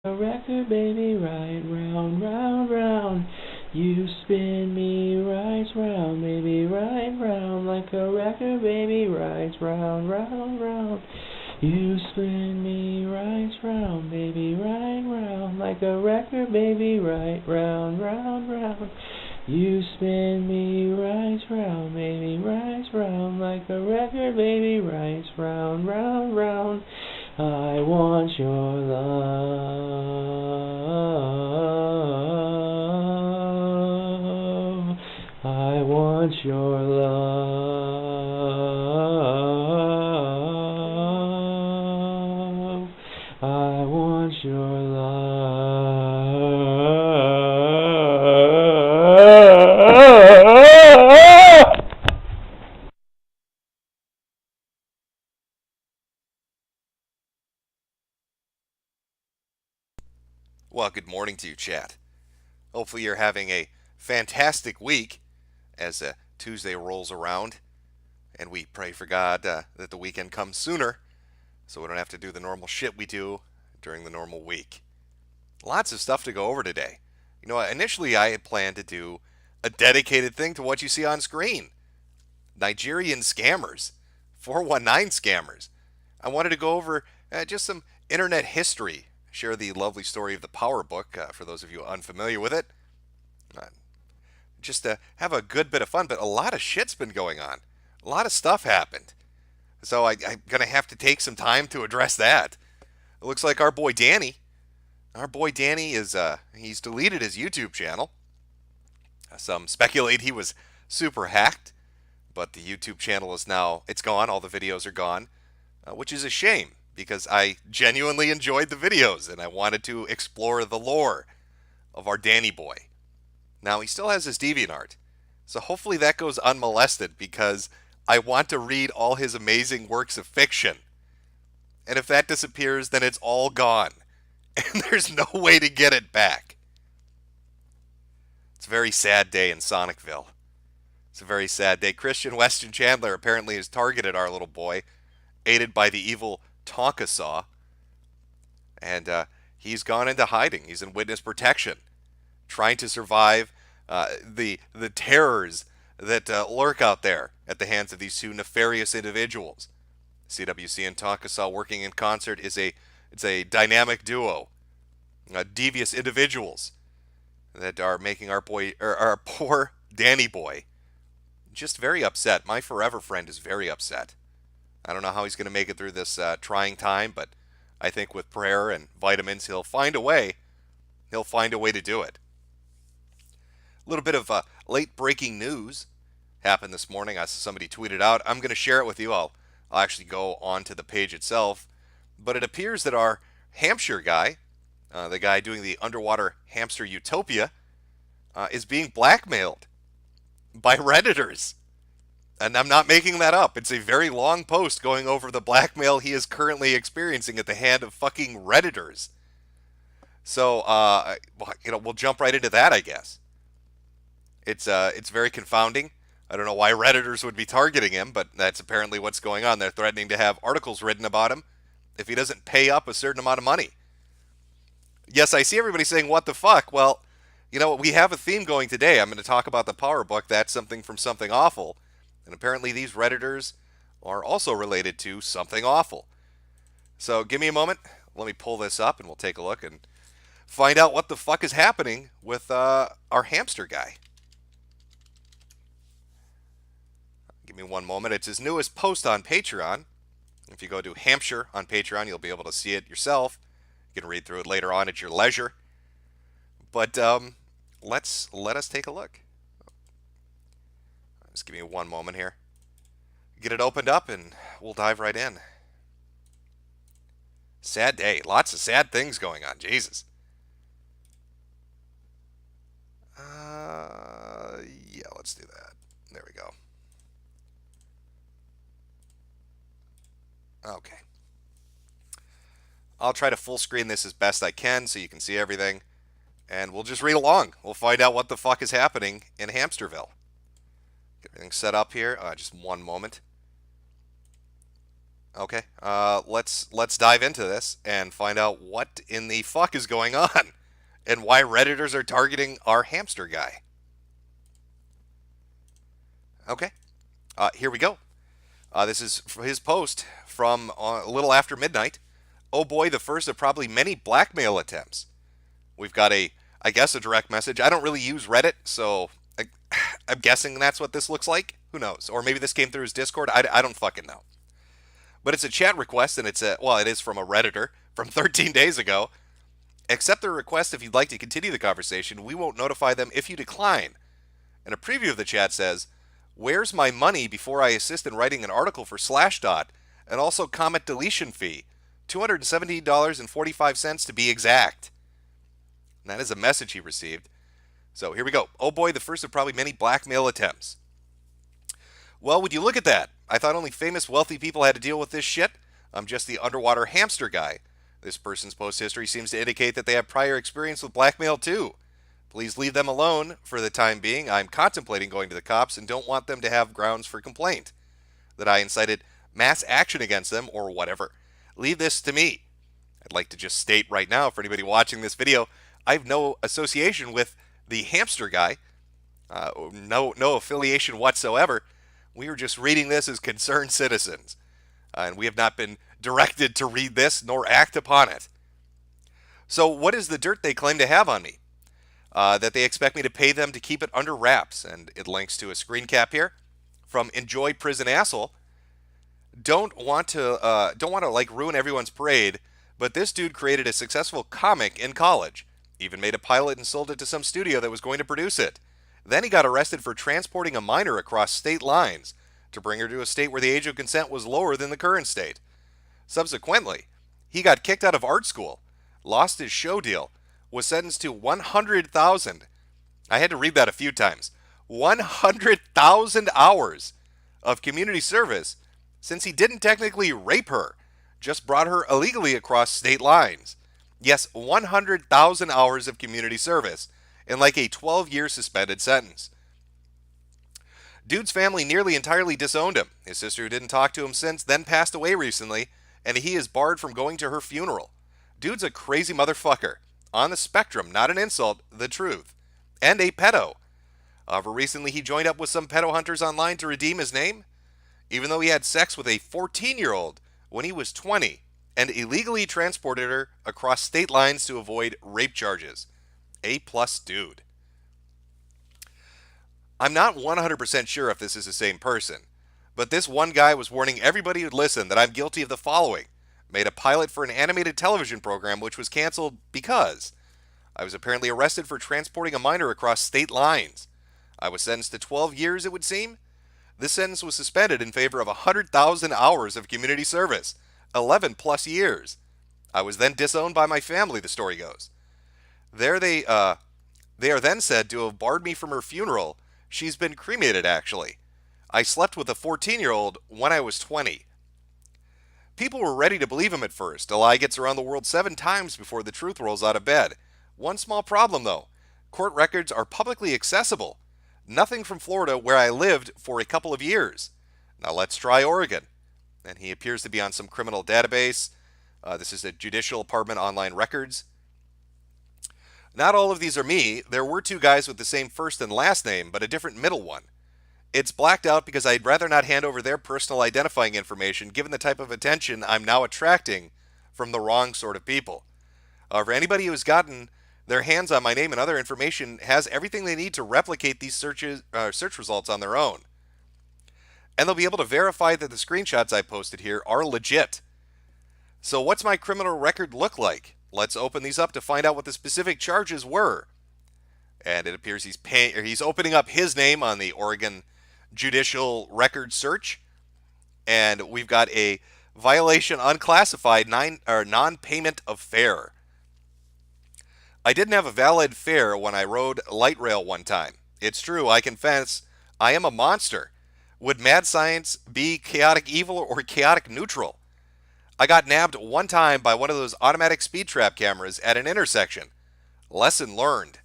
A record, baby, right round, round, round. You spin me right round, baby, right round. Like a record, baby, right round, round, round. You spin me right round, baby, right round. Like a record, baby, right round, round, round. You spin me right round, baby, right round. Like a record, baby, right round, round, round. I want your love. I want your love. I want your love. Well, good morning to you, chat. Hopefully, you're having a fantastic week as Tuesday rolls around, and we pray for God that the weekend comes sooner so we don't have to do the normal shit we do during the normal week. Lots of stuff to go over today. Initially, I had planned to do a dedicated thing to what you see on screen Nigerian scammers, 419 scammers. I wanted to go over just some internet history, share the lovely story of the Power Book for those of you unfamiliar with it. Uh, just to have a good bit of fun, but a lot of shit's been going on. A lot of stuff happened. So I'm going to have to take some time to address that. It looks like our boy Danny he's deleted his YouTube channel. Some speculate he was super hacked, but the YouTube channel is now, it's gone. All the videos are gone, which is a shame because I genuinely enjoyed the videos and I wanted to explore the lore of our Danny boy. Now, he still has his DeviantArt, so hopefully that goes unmolested because I want to read all his amazing works of fiction. And if that disappears, then it's all gone. And there's no way to get it back. It's a very sad day in Sonicville. It's a very sad day. Christian Weston Chandler apparently has targeted our little boy, aided by the evil Tonka Saw. And he's gone into hiding. He's in witness protection, trying to survive the terrors that lurk out there at the hands of these two nefarious individuals. CWC and Tonkasaw working in concert it's a dynamic duo, devious individuals that are making our poor Danny boy just very upset. My forever friend is very upset. I don't know how he's going to make it through this trying time, but I think with prayer and vitamins, he'll find a way. He'll find a way to do it. A little bit of late breaking news happened this morning. I saw somebody tweeted out. I'm going to share it with you. I'll actually go onto the page itself. But it appears that our Hampshire guy, the guy doing the underwater hamster utopia, is being blackmailed by Redditors. And I'm not making that up. It's a very long post going over the blackmail he is currently experiencing at the hand of fucking Redditors. So, we'll jump right into that, I guess. It's very confounding. I don't know why Redditors would be targeting him, but that's apparently what's going on. They're threatening to have articles written about him if he doesn't pay up a certain amount of money. Yes, I see everybody saying, what the fuck? Well, we have a theme going today. I'm going to talk about the Power Book. That's something from Something Awful. And apparently these Redditors are also related to Something Awful. So give me a moment. Let me pull this up and we'll take a look and find out what the fuck is happening with our hamster guy. Give me one moment. It's his newest post on Patreon. If you go to Hampshire on Patreon, you'll be able to see it yourself. You can read through it later on at your leisure. But let us take a look. Just give me one moment here. Get it opened up and we'll dive right in. Sad day. Lots of sad things going on. Jesus. Yeah, let's do that. There we go. Okay. I'll try to full screen this as best I can so you can see everything. And we'll just read along. We'll find out what the fuck is happening in Hamsterville. Get everything set up here. Just one moment. Okay, let's dive into this and find out what in the fuck is going on and why Redditors are targeting our hamster guy. Okay, here we go. This is his post from a little after midnight. Oh boy, the first of probably many blackmail attempts. We've got I guess, a direct message. I don't really use Reddit, so I'm guessing that's what this looks like. Who knows? Or maybe this came through his Discord. I don't fucking know. But it's a chat request, and it is from a Redditor from 13 days ago. Accept the request if you'd like to continue the conversation. We won't notify them if you decline. And a preview of the chat says, "Where's my money before I assist in writing an article for Slashdot, and also comment deletion fee, $217.45 to be exact." And that is a message he received. So here we go. Oh boy, the first of probably many blackmail attempts. Well, would you look at that? I thought only famous wealthy people had to deal with this shit. I'm just the underwater hamster guy. This person's post history seems to indicate that they have prior experience with blackmail too. Please leave them alone for the time being. I'm contemplating going to the cops and don't want them to have grounds for complaint that I incited mass action against them or whatever. Leave this to me. I'd like to just state right now for anybody watching this video, I have no association with the hamster guy. No affiliation whatsoever. We were just reading this as concerned citizens, and we have not been directed to read this nor act upon it. So what is the dirt they claim to have on me? That they expect me to pay them to keep it under wraps, and it links to a screen cap here from Enjoy Prison Asshole. Don't want to like ruin everyone's parade, but this dude created a successful comic in college, even made a pilot and sold it to some studio that was going to produce it. Then he got arrested for transporting a minor across state lines to bring her to a state where the age of consent was lower than the current state. Subsequently, he got kicked out of art school, lost his show deal, was sentenced to 100,000. I had to read that a few times. 100,000 hours of community service since he didn't technically rape her, just brought her illegally across state lines. Yes, 100,000 hours of community service in like a 12-year suspended sentence. Dude's family nearly entirely disowned him. His sister, who didn't talk to him since, then passed away recently, and he is barred from going to her funeral. Dude's a crazy motherfucker. On the spectrum, not an insult, the truth. And a pedo. However, recently he joined up with some pedo hunters online to redeem his name, even though he had sex with a 14-year-old when he was 20 and illegally transported her across state lines to avoid rape charges. A+ dude. I'm not 100% sure if this is the same person, but this one guy was warning everybody who'd listen that I'm guilty of the following. Made a pilot for an animated television program which was canceled because I was apparently arrested for transporting a minor across state lines. I was sentenced to 12 years, it would seem. This sentence was suspended in favor of 100,000 hours of community service, 11+ years. I was then disowned by my family, the story goes. They are then said to have barred me from her funeral. She's been cremated, actually. I slept with a 14-year-old when I was 20. People were ready to believe him at first. A lie gets around the world 7 times before the truth rolls out of bed. One small problem, though. Court records are publicly accessible. Nothing from Florida, where I lived for a couple of years. Now let's try Oregon. And he appears to be on some criminal database. This is the Judicial Department online records. Not all of these are me. There were 2 guys with the same first and last name, but a different middle one. It's blacked out because I'd rather not hand over their personal identifying information given the type of attention I'm now attracting from the wrong sort of people. However, anybody who has gotten their hands on my name and other information has everything they need to replicate these search results on their own. And they'll be able to verify that the screenshots I posted here are legit. So what's my criminal record look like? Let's open these up to find out what the specific charges were. And it appears he's opening up his name on the Oregon Judicial Record Search. And we've got a violation unclassified non-payment of fare. I didn't have a valid fare when I rode light rail one time. It's true, I confess, I am a monster. Would mad science be chaotic evil or chaotic neutral? I got nabbed one time by one of those automatic speed trap cameras at an intersection. Lesson learned.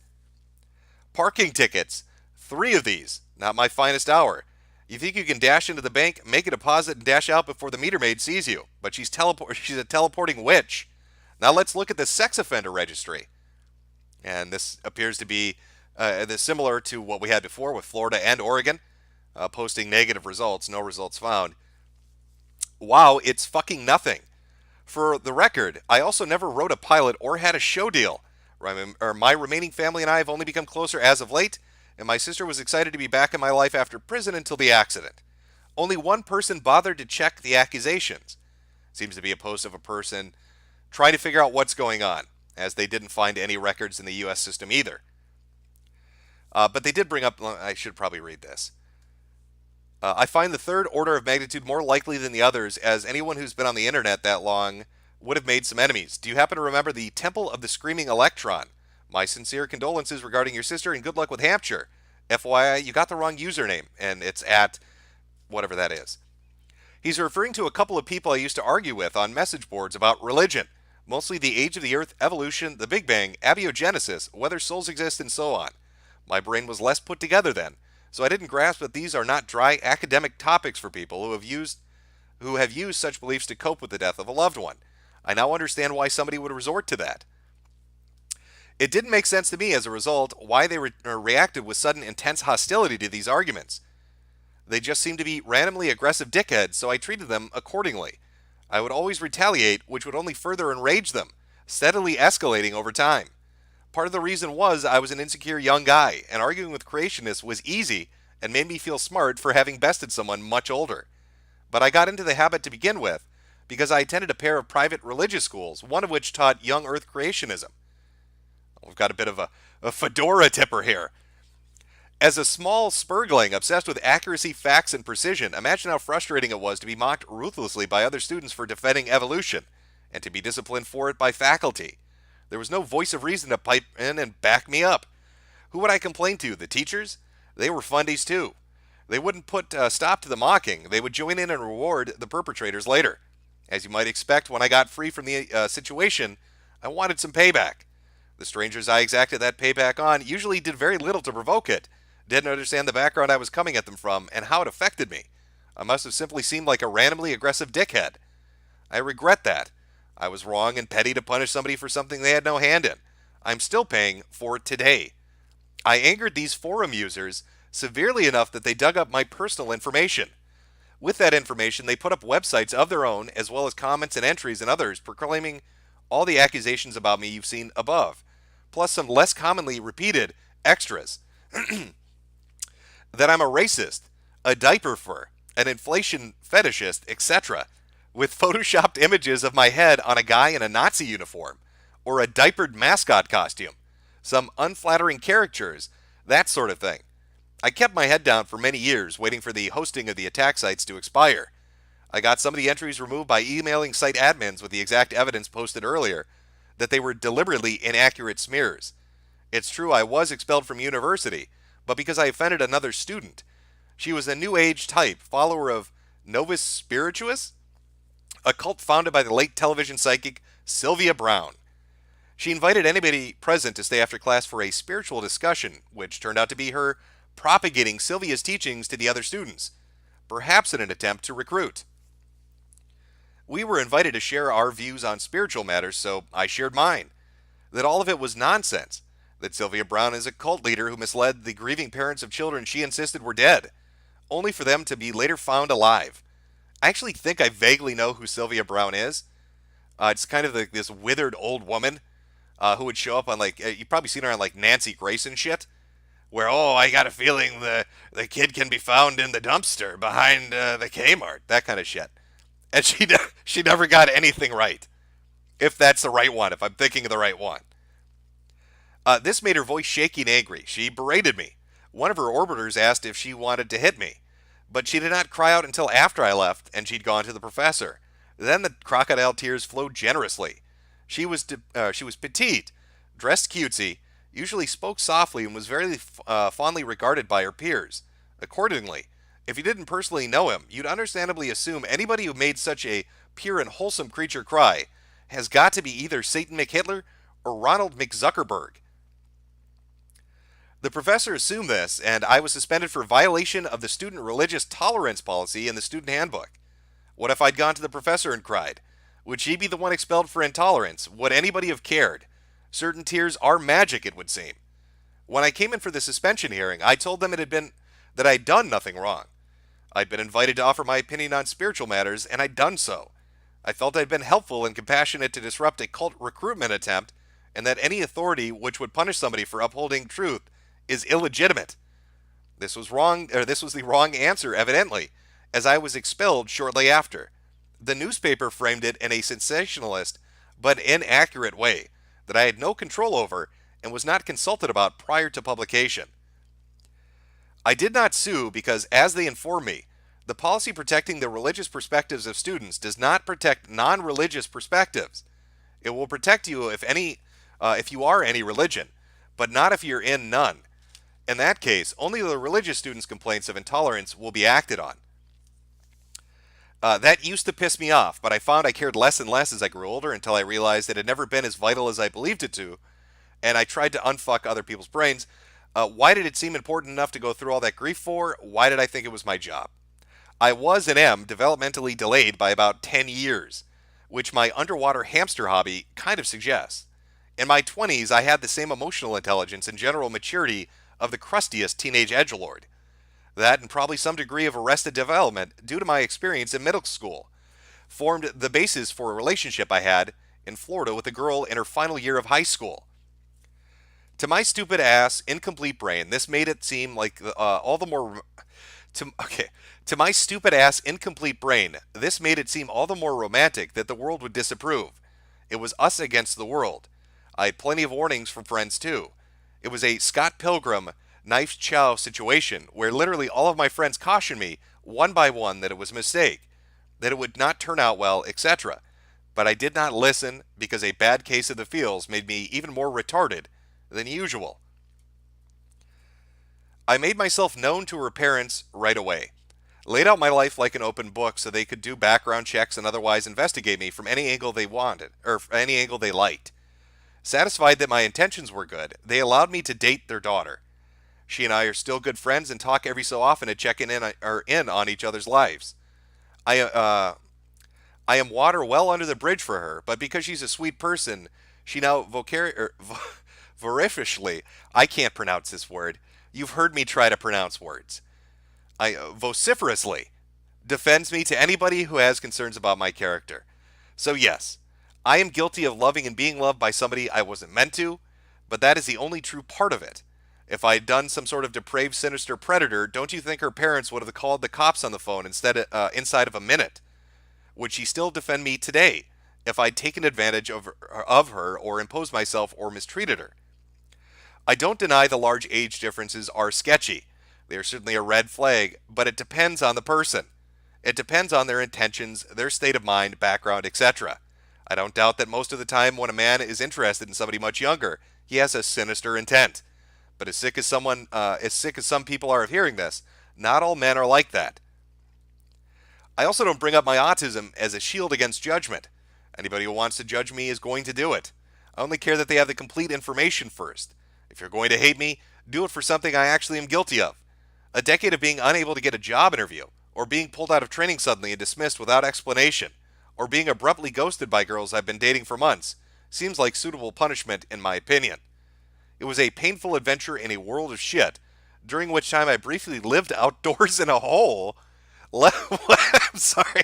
Parking tickets. 3 of these. Not my finest hour. You think you can dash into the bank, make a deposit, and dash out before the meter maid sees you, but she's a teleporting witch. Now let's look at the sex offender registry. And this appears to be similar to what we had before with Florida and Oregon, posting negative results, no results found. Wow, it's fucking nothing. For the record, I also never wrote a pilot or had a show deal. My remaining family and I have only become closer as of late, and my sister was excited to be back in my life after prison until the accident. Only one person bothered to check the accusations. Seems to be a post of a person trying to figure out what's going on, as they didn't find any records in the U.S. system either. But they did bring up, I should probably read this. I find the third order of magnitude more likely than the others, as anyone who's been on the internet that long would have made some enemies. Do you happen to remember the Temple of the Screaming Electron? My sincere condolences regarding your sister and good luck with Hampshire. FYI, you got the wrong username, and it's at whatever that is. He's referring to a couple of people I used to argue with on message boards about religion, mostly the age of the Earth, evolution, the Big Bang, abiogenesis, whether souls exist, and so on. My brain was less put together then, so I didn't grasp that these are not dry academic topics for people who have used such beliefs to cope with the death of a loved one. I now understand why somebody would resort to that. It didn't make sense to me as a result why they reacted with sudden intense hostility to these arguments. They just seemed to be randomly aggressive dickheads, so I treated them accordingly. I would always retaliate, which would only further enrage them, steadily escalating over time. Part of the reason was I was an insecure young guy, and arguing with creationists was easy and made me feel smart for having bested someone much older. But I got into the habit to begin with because I attended a pair of private religious schools, one of which taught young Earth creationism. We've got a bit of a fedora tipper here. As a small spurgling obsessed with accuracy, facts, and precision, imagine how frustrating it was to be mocked ruthlessly by other students for defending evolution, and to be disciplined for it by faculty. There was no voice of reason to pipe in and back me up. Who would I complain to? The teachers? They were fundies too. They wouldn't put a stop to the mocking. They would join in and reward the perpetrators later. As you might expect, when I got free from the situation, I wanted some payback. The strangers I exacted that payback on usually did very little to provoke it, didn't understand the background I was coming at them from and how it affected me. I must have simply seemed like a randomly aggressive dickhead. I regret that. I was wrong and petty to punish somebody for something they had no hand in. I'm still paying for it today. I angered these forum users severely enough that they dug up my personal information. With that information, they put up websites of their own, as well as comments and entries and others proclaiming all the accusations about me you've seen above, plus some less commonly repeated extras. That I'm a racist, a diaper fur, an inflation fetishist, etc., with photoshopped images of my head on a guy in a Nazi uniform, or a diapered mascot costume, some unflattering caricatures, that sort of thing. I kept my head down for many years, waiting for the hosting of the attack sites to expire. I got some of the entries removed by emailing site admins with the exact evidence posted earlier, that they were deliberately inaccurate smears. It's true I was expelled from university, but because I offended another student. She was a New Age type, follower of Novus Spirituous, a cult founded by the late television psychic Sylvia Browne. She invited anybody present to stay after class for a spiritual discussion, which turned out to be her propagating Sylvia's teachings to the other students, perhaps in an attempt to recruit. We were invited to share our views on spiritual matters, so I shared mine. That all of it was nonsense. That Sylvia Browne is a cult leader who misled the grieving parents of children she insisted were dead, only for them to be later found alive. I actually think I vaguely know who Sylvia Browne is. It's kind of this withered old woman who would show up on, like, you've probably seen her on, like, Nancy Grace and shit, where, I got a feeling the kid can be found in the dumpster behind the Kmart, that kind of shit. And she never got anything right. If that's the right one, if I'm thinking of the right one. This made her voice shaky and angry. She berated me. One of her orbiters asked if she wanted to hit me, but she did not cry out until after I left and she'd gone to the professor. Then the crocodile tears flowed generously. She was petite, dressed cutesy, usually spoke softly, and was very fondly regarded by her peers. Accordingly, if you didn't personally know him, you'd understandably assume anybody who made such a pure and wholesome creature cry has got to be either Satan McHitler or Ronald McZuckerberg. The professor assumed this, and I was suspended for violation of the student religious tolerance policy in the student handbook. What if I'd gone to the professor and cried? Would she be the one expelled for intolerance? Would anybody have cared? Certain tears are magic, it would seem. When I came in for the suspension hearing, I told them that I'd done nothing wrong. I'd been invited to offer my opinion on spiritual matters, and I'd done so. I felt I'd been helpful and compassionate to disrupt a cult recruitment attempt, and that any authority which would punish somebody for upholding truth is illegitimate. This was wrong, or this was the wrong answer, evidently, as I was expelled shortly after. The newspaper framed it in a sensationalist but inaccurate way that I had no control over and was not consulted about prior to publication. I did not sue because, as they informed me, the policy protecting the religious perspectives of students does not protect non-religious perspectives. It will protect you if you are any religion, but not if you're in none. In that case, only the religious students' complaints of intolerance will be acted on. That used to piss me off, but I found I cared less and less as I grew older until I realized it had never been as vital as I believed it to, and I tried to unfuck other people's brains. Why did it seem important enough to go through all that grief for? Why did I think it was my job? I was and am developmentally delayed by about 10 years, which my underwater hamster hobby kind of suggests. In my 20s, I had the same emotional intelligence and general maturity of the crustiest teenage edgelord. That, and probably some degree of arrested development due to my experience in middle school, formed the basis for a relationship I had in Florida with a girl in her final year of high school. To my stupid ass, incomplete brain, this made it seem like all the more... To my stupid ass, incomplete brain, this made it seem all the more romantic that the world would disapprove. It was us against the world. I had plenty of warnings from friends, too. It was a Scott Pilgrim, knife chow situation where literally all of my friends cautioned me, one by one, that it was a mistake, that it would not turn out well, etc. But I did not listen because a bad case of the feels made me even more retarded than usual. I made myself known to her parents right away. Laid out my life like an open book so they could do background checks and otherwise investigate me from any angle they wanted, or any angle they liked. Satisfied that my intentions were good, they allowed me to date their daughter. She and I are still good friends and talk every so often to check in on each other's lives. I am water well under the bridge for her, but because she's a sweet person, she now voraciously, I can't pronounce this word. You've heard me try to pronounce words. Vociferously defends me to anybody who has concerns about my character. So yes, I am guilty of loving and being loved by somebody I wasn't meant to, but that is the only true part of it. If I had done some sort of depraved, sinister predator, don't you think her parents would have called the cops on the phone inside of a minute? Would she still defend me today if I'd taken advantage of her or imposed myself or mistreated her? I don't deny the large age differences are sketchy. They are certainly a red flag, but it depends on the person. It depends on their intentions, their state of mind, background, etc. I don't doubt that most of the time when a man is interested in somebody much younger, he has a sinister intent. But as sick as some people are of hearing this, not all men are like that. I also don't bring up my autism as a shield against judgment. Anybody who wants to judge me is going to do it. I only care that they have the complete information first. If you're going to hate me, do it for something I actually am guilty of. A decade of being unable to get a job interview, or being pulled out of training suddenly and dismissed without explanation, or being abruptly ghosted by girls I've been dating for months, seems like suitable punishment in my opinion. It was a painful adventure in a world of shit, during which time I briefly lived outdoors in a hole. I'm sorry.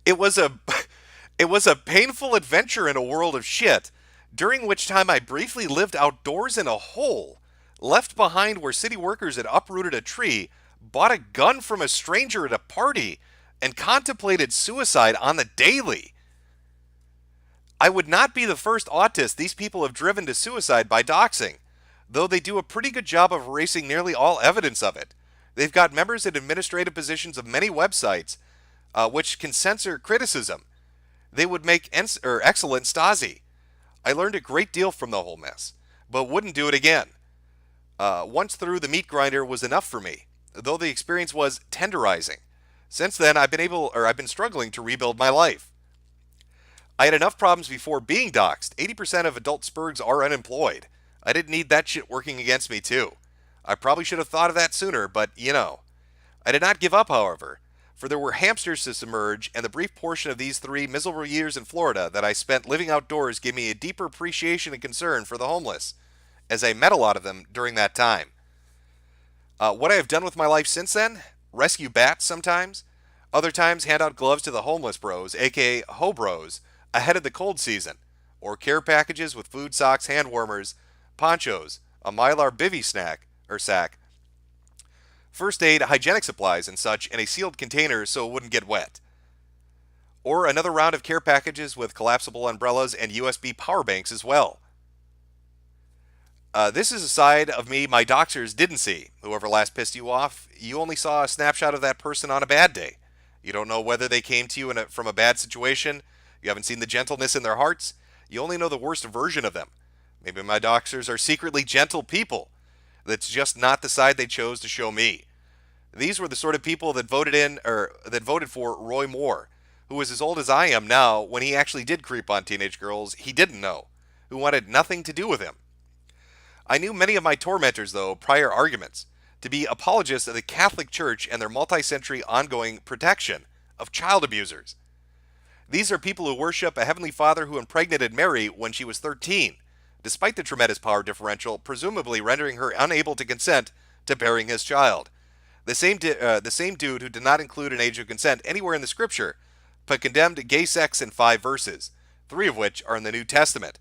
It was a painful adventure in a world of shit, during which time I briefly lived outdoors in a hole, left behind where city workers had uprooted a tree, bought a gun from a stranger at a party, and contemplated suicide on the daily. I would not be the first autist these people have driven to suicide by doxing, though they do a pretty good job of erasing nearly all evidence of it. They've got members in administrative positions of many websites, which can censor criticism. They would make excellent Stasi. I learned a great deal from the whole mess, but wouldn't do it again. Once through, the meat grinder was enough for me, though the experience was tenderizing. Since then, I've been struggling to rebuild my life. I had enough problems before being doxxed. 80% of adult spurgs are unemployed. I didn't need that shit working against me, too. I probably should have thought of that sooner, but I did not give up, however, for there were hamsters to submerge, and the brief portion of these 3 miserable years in Florida that I spent living outdoors gave me a deeper appreciation and concern for the homeless, as I met a lot of them during that time. What I have done with my life since then? Rescue bats sometimes. Other times, hand out gloves to the homeless bros, aka ho bros, ahead of the cold season, or care packages with food, socks, hand warmers, ponchos, a Mylar bivy snack or sack, first aid, hygienic supplies, and such in a sealed container so it wouldn't get wet. Or another round of care packages with collapsible umbrellas and USB power banks as well. This is a side of me my doxers didn't see. Whoever last pissed you off, you only saw a snapshot of that person on a bad day. You don't know whether they came to you from a bad situation. You haven't seen the gentleness in their hearts. You only know the worst version of them. Maybe my doxers are secretly gentle people. That's just not the side they chose to show me. These were the sort of people that voted for Roy Moore, who was as old as I am now when he actually did creep on teenage girls he didn't know, who wanted nothing to do with him. I knew many of my tormentors, though, prior arguments, to be apologists of the Catholic Church and their multi-century ongoing protection of child abusers. These are people who worship a Heavenly Father who impregnated Mary when she was 13, despite the tremendous power differential, presumably rendering her unable to consent to bearing his child. The same dude who did not include an age of consent anywhere in the Scripture, but condemned gay sex in 5 verses, 3 of which are in the New Testament.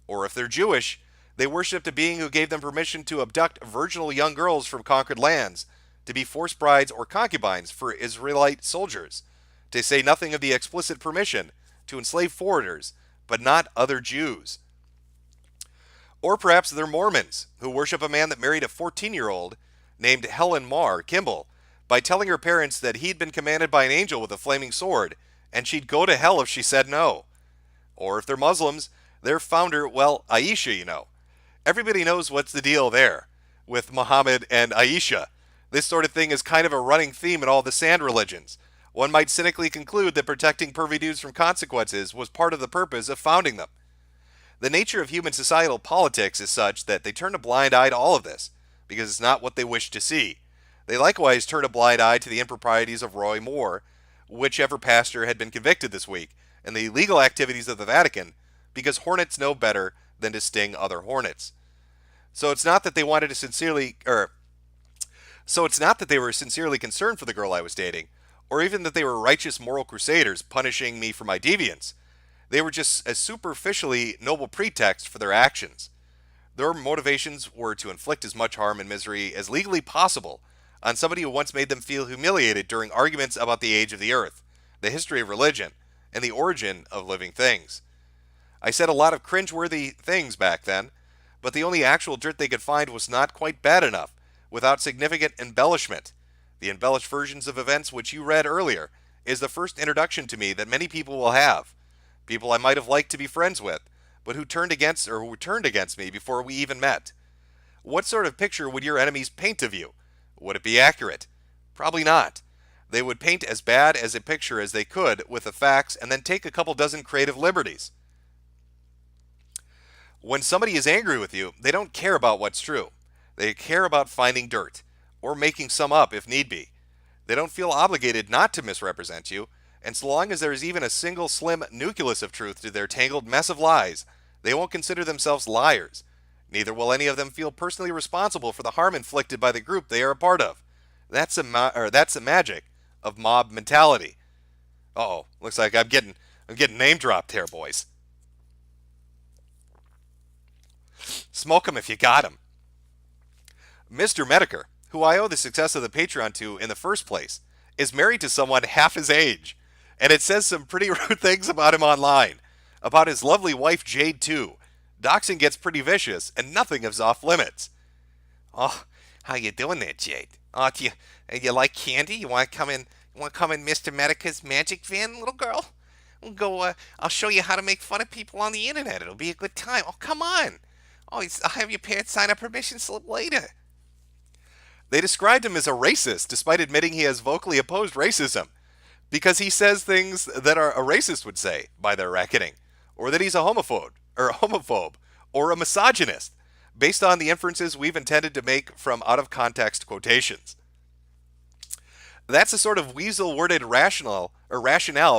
Or if they're Jewish, they worshipped a being who gave them permission to abduct virginal young girls from conquered lands, to be forced brides or concubines for Israelite soldiers, to say nothing of the explicit permission to enslave foreigners, but not other Jews. Or perhaps they're Mormons, who worship a man that married a 14-year-old named Helen Mar Kimball by telling her parents that he'd been commanded by an angel with a flaming sword, and she'd go to hell if she said no. Or if they're Muslims, their founder, Aisha, Everybody knows what's the deal there with Muhammad and Aisha. This sort of thing is kind of a running theme in all the sand religions. One might cynically conclude that protecting pervy dudes from consequences was part of the purpose of founding them. The nature of human societal politics is such that they turn a blind eye to all of this, because it's not what they wish to see. They likewise turn a blind eye to the improprieties of Roy Moore, whichever pastor had been convicted this week, and the illegal activities of the Vatican, because hornets know better than to sting other hornets. So it's not that they were sincerely concerned for the girl I was dating, or even that they were righteous moral crusaders punishing me for my deviance. They were just a superficially noble pretext for their actions. Their motivations were to inflict as much harm and misery as legally possible on somebody who once made them feel humiliated during arguments about the age of the earth, the history of religion, and the origin of living things. I said a lot of cringeworthy things back then, but the only actual dirt they could find was not quite bad enough, without significant embellishment. The embellished versions of events which you read earlier is the first introduction to me that many people will have. People I might have liked to be friends with, but who turned against me before we even met. What sort of picture would your enemies paint of you? Would it be accurate? Probably not. They would paint as bad as a picture as they could with the facts and then take a couple dozen creative liberties. When somebody is angry with you, they don't care about what's true. They care about finding dirt, or making some up if need be. They don't feel obligated not to misrepresent you, and so long as there is even a single slim nucleus of truth to their tangled mess of lies, they won't consider themselves liars. Neither will any of them feel personally responsible for the harm inflicted by the group they are a part of. That's the magic of mob mentality. Uh-oh, looks like I'm getting name dropped here, boys. Smoke 'em if you got 'em. MisterMetokur, who I owe the success of the Patreon to in the first place, is married to someone half his age, and it says some pretty rude things about him online. About his lovely wife Jade too. Doxing gets pretty vicious, and nothing is off limits. Oh, how you doing there, Jade? Oh, you like candy? You want to come in MisterMetokur's magic van, little girl? We'll go. I'll show you how to make fun of people on the internet. It'll be a good time. Oh, come on. Oh, I'll have your parents sign a permission slip later. They described him as a racist, despite admitting he has vocally opposed racism, because he says things that a racist would say, by their reckoning, or that he's a homophobe, or a misogynist. based on the inferences we've intended to make from out of context quotations. That's the sort of weasel worded rationale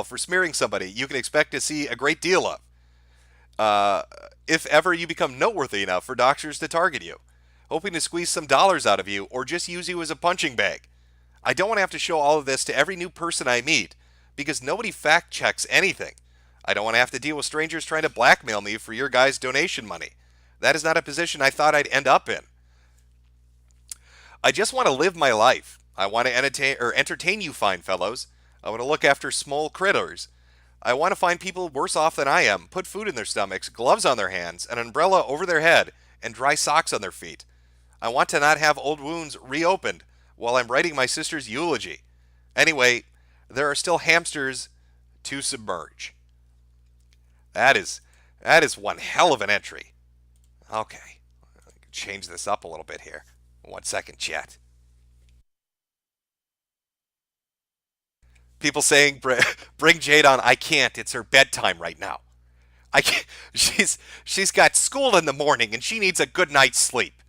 for smearing somebody you can expect to see a great deal of. Uh, if ever you become noteworthy enough for doctors to target you, hoping to squeeze some dollars out of you or just use you as a punching bag. I don't want to have to show all of this to every new person I meet because nobody fact checks anything. I don't want to have to deal with strangers trying to blackmail me for your guys' donation money. That is not a position I thought I'd end up in. I just want to live my life. I want to entertain you fine fellows. I want to look after small critters. I want to find people worse off than I am, put food in their stomachs, gloves on their hands, an umbrella over their head, and dry socks on their feet. I want to not have old wounds reopened while I'm writing my sister's eulogy. Anyway, there are still hamsters to submerge. That is one hell of an entry. Okay, change this up a little bit here. 1 second, chat. People saying, "Bring Jade on." I can't. It's her bedtime right now. I can't. She's got school in the morning and she needs a good night's sleep.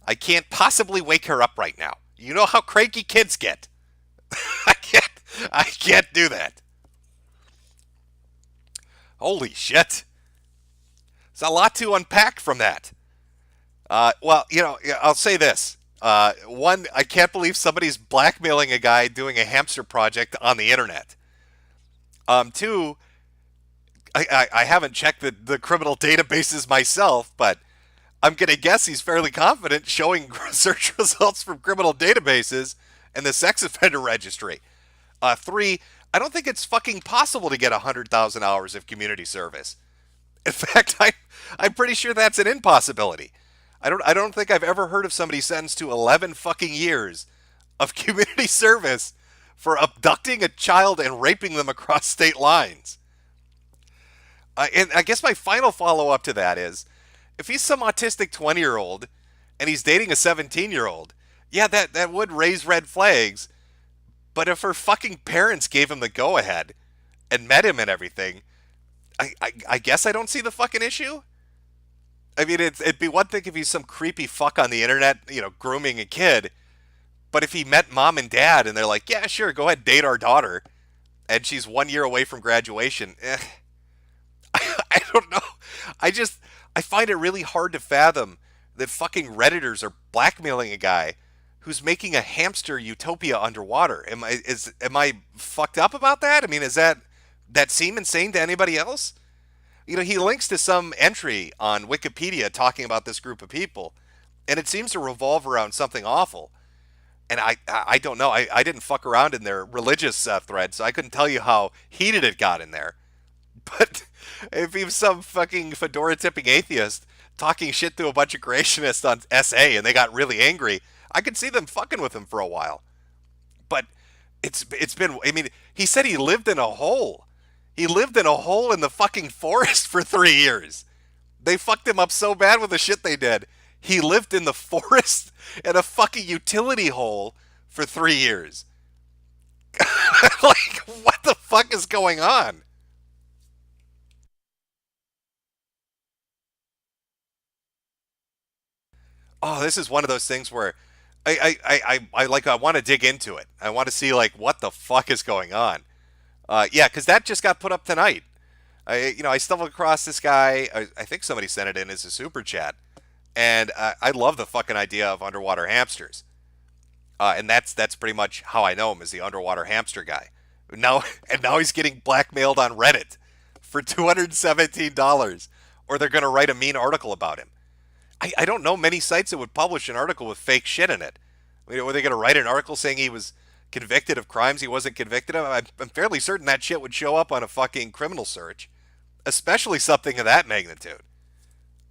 I can't possibly wake her up right now. You know how cranky kids get. I can't. I can't do that. Holy shit. There's a lot to unpack from that. Well, I'll say this. One, I can't believe somebody's blackmailing a guy doing a hamster project on the internet. Two, I haven't checked the criminal databases myself, but I'm going to guess he's fairly confident showing search results from criminal databases and the sex offender registry. Three, I don't think it's fucking possible to get 100,000 hours of community service. In fact, I'm pretty sure that's an impossibility. I don't think I've ever heard of somebody sentenced to 11 fucking years of community service for abducting a child and raping them across state lines. And I guess my final follow-up to that is, if he's some autistic 20-year-old and he's dating a 17-year-old, yeah, that would raise red flags. But if her fucking parents gave him the go-ahead and met him and everything, I guess I don't see the fucking issue. I mean, it'd be one thing if he's some creepy fuck on the internet, grooming a kid. But if he met mom and dad and they're like, yeah, sure, go ahead, date our daughter, and she's 1 year away from graduation, I don't know. I find it really hard to fathom that fucking Redditors are blackmailing a guy who's making a hamster utopia underwater. Am I fucked up about that? I mean, does that seem insane to anybody else? He links to some entry on Wikipedia talking about this group of people, and it seems to revolve around something awful. And I don't know. I didn't fuck around in their religious thread, so I couldn't tell you how heated it got in there. But if he was some fucking fedora-tipping atheist talking shit to a bunch of creationists on SA and they got really angry, I could see them fucking with him for a while. But it's been, I mean, he said he lived in a hole. He lived in a hole in the fucking forest for 3 years. They fucked him up so bad with the shit they did. He lived in the forest in a fucking utility hole for 3 years. Like, what the fuck is going on? Oh, this is one of those things where I want to dig into it. I want to see like what the fuck is going on. Yeah, because that just got put up tonight. I stumbled across this guy. I think somebody sent it in as a super chat, and I love the fucking idea of underwater hamsters. And that's pretty much how I know him, as the underwater hamster guy. Now he's getting blackmailed on Reddit for $217, or they're gonna write a mean article about him. I don't know many sites that would publish an article with fake shit in it. I mean, were they gonna write an article saying he was convicted of crimes he wasn't convicted of? I'm fairly certain that shit would show up on a fucking criminal search, especially something of that magnitude.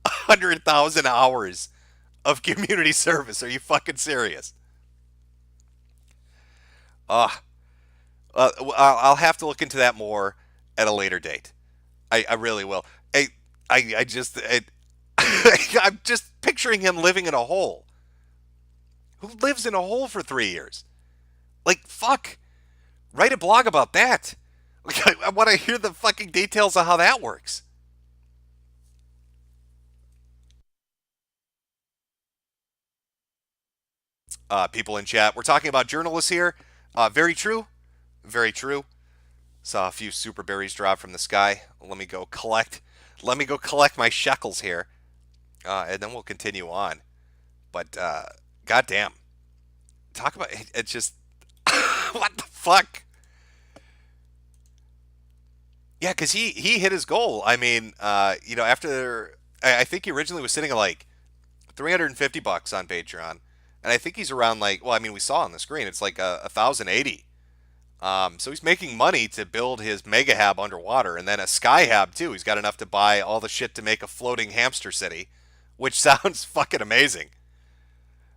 100,000 hours of community service. Are you fucking serious? Uh, I'll have to look into that more at a later date. I really will. I just, I'm just picturing him living in a hole. Who lives in a hole for 3 years? Like, fuck. Write a blog about that. Like, I want to hear the fucking details of how that works. People in chat, we're talking about journalists here. Very true. Very true. Saw a few super berries drop from the sky. Let me go collect. Let me go collect my shekels here, and then we'll continue on. But goddamn, talk about it. It's just what the fuck. Yeah, because he hit his goal. I mean, after I think he originally was sitting at like $350 on Patreon, and I think he's around like, well, I mean, we saw on the screen, it's like 1,080. So he's making money to build his mega hab underwater, and then a sky hab too. He's got enough to buy all the shit to make a floating hamster city, which sounds fucking amazing.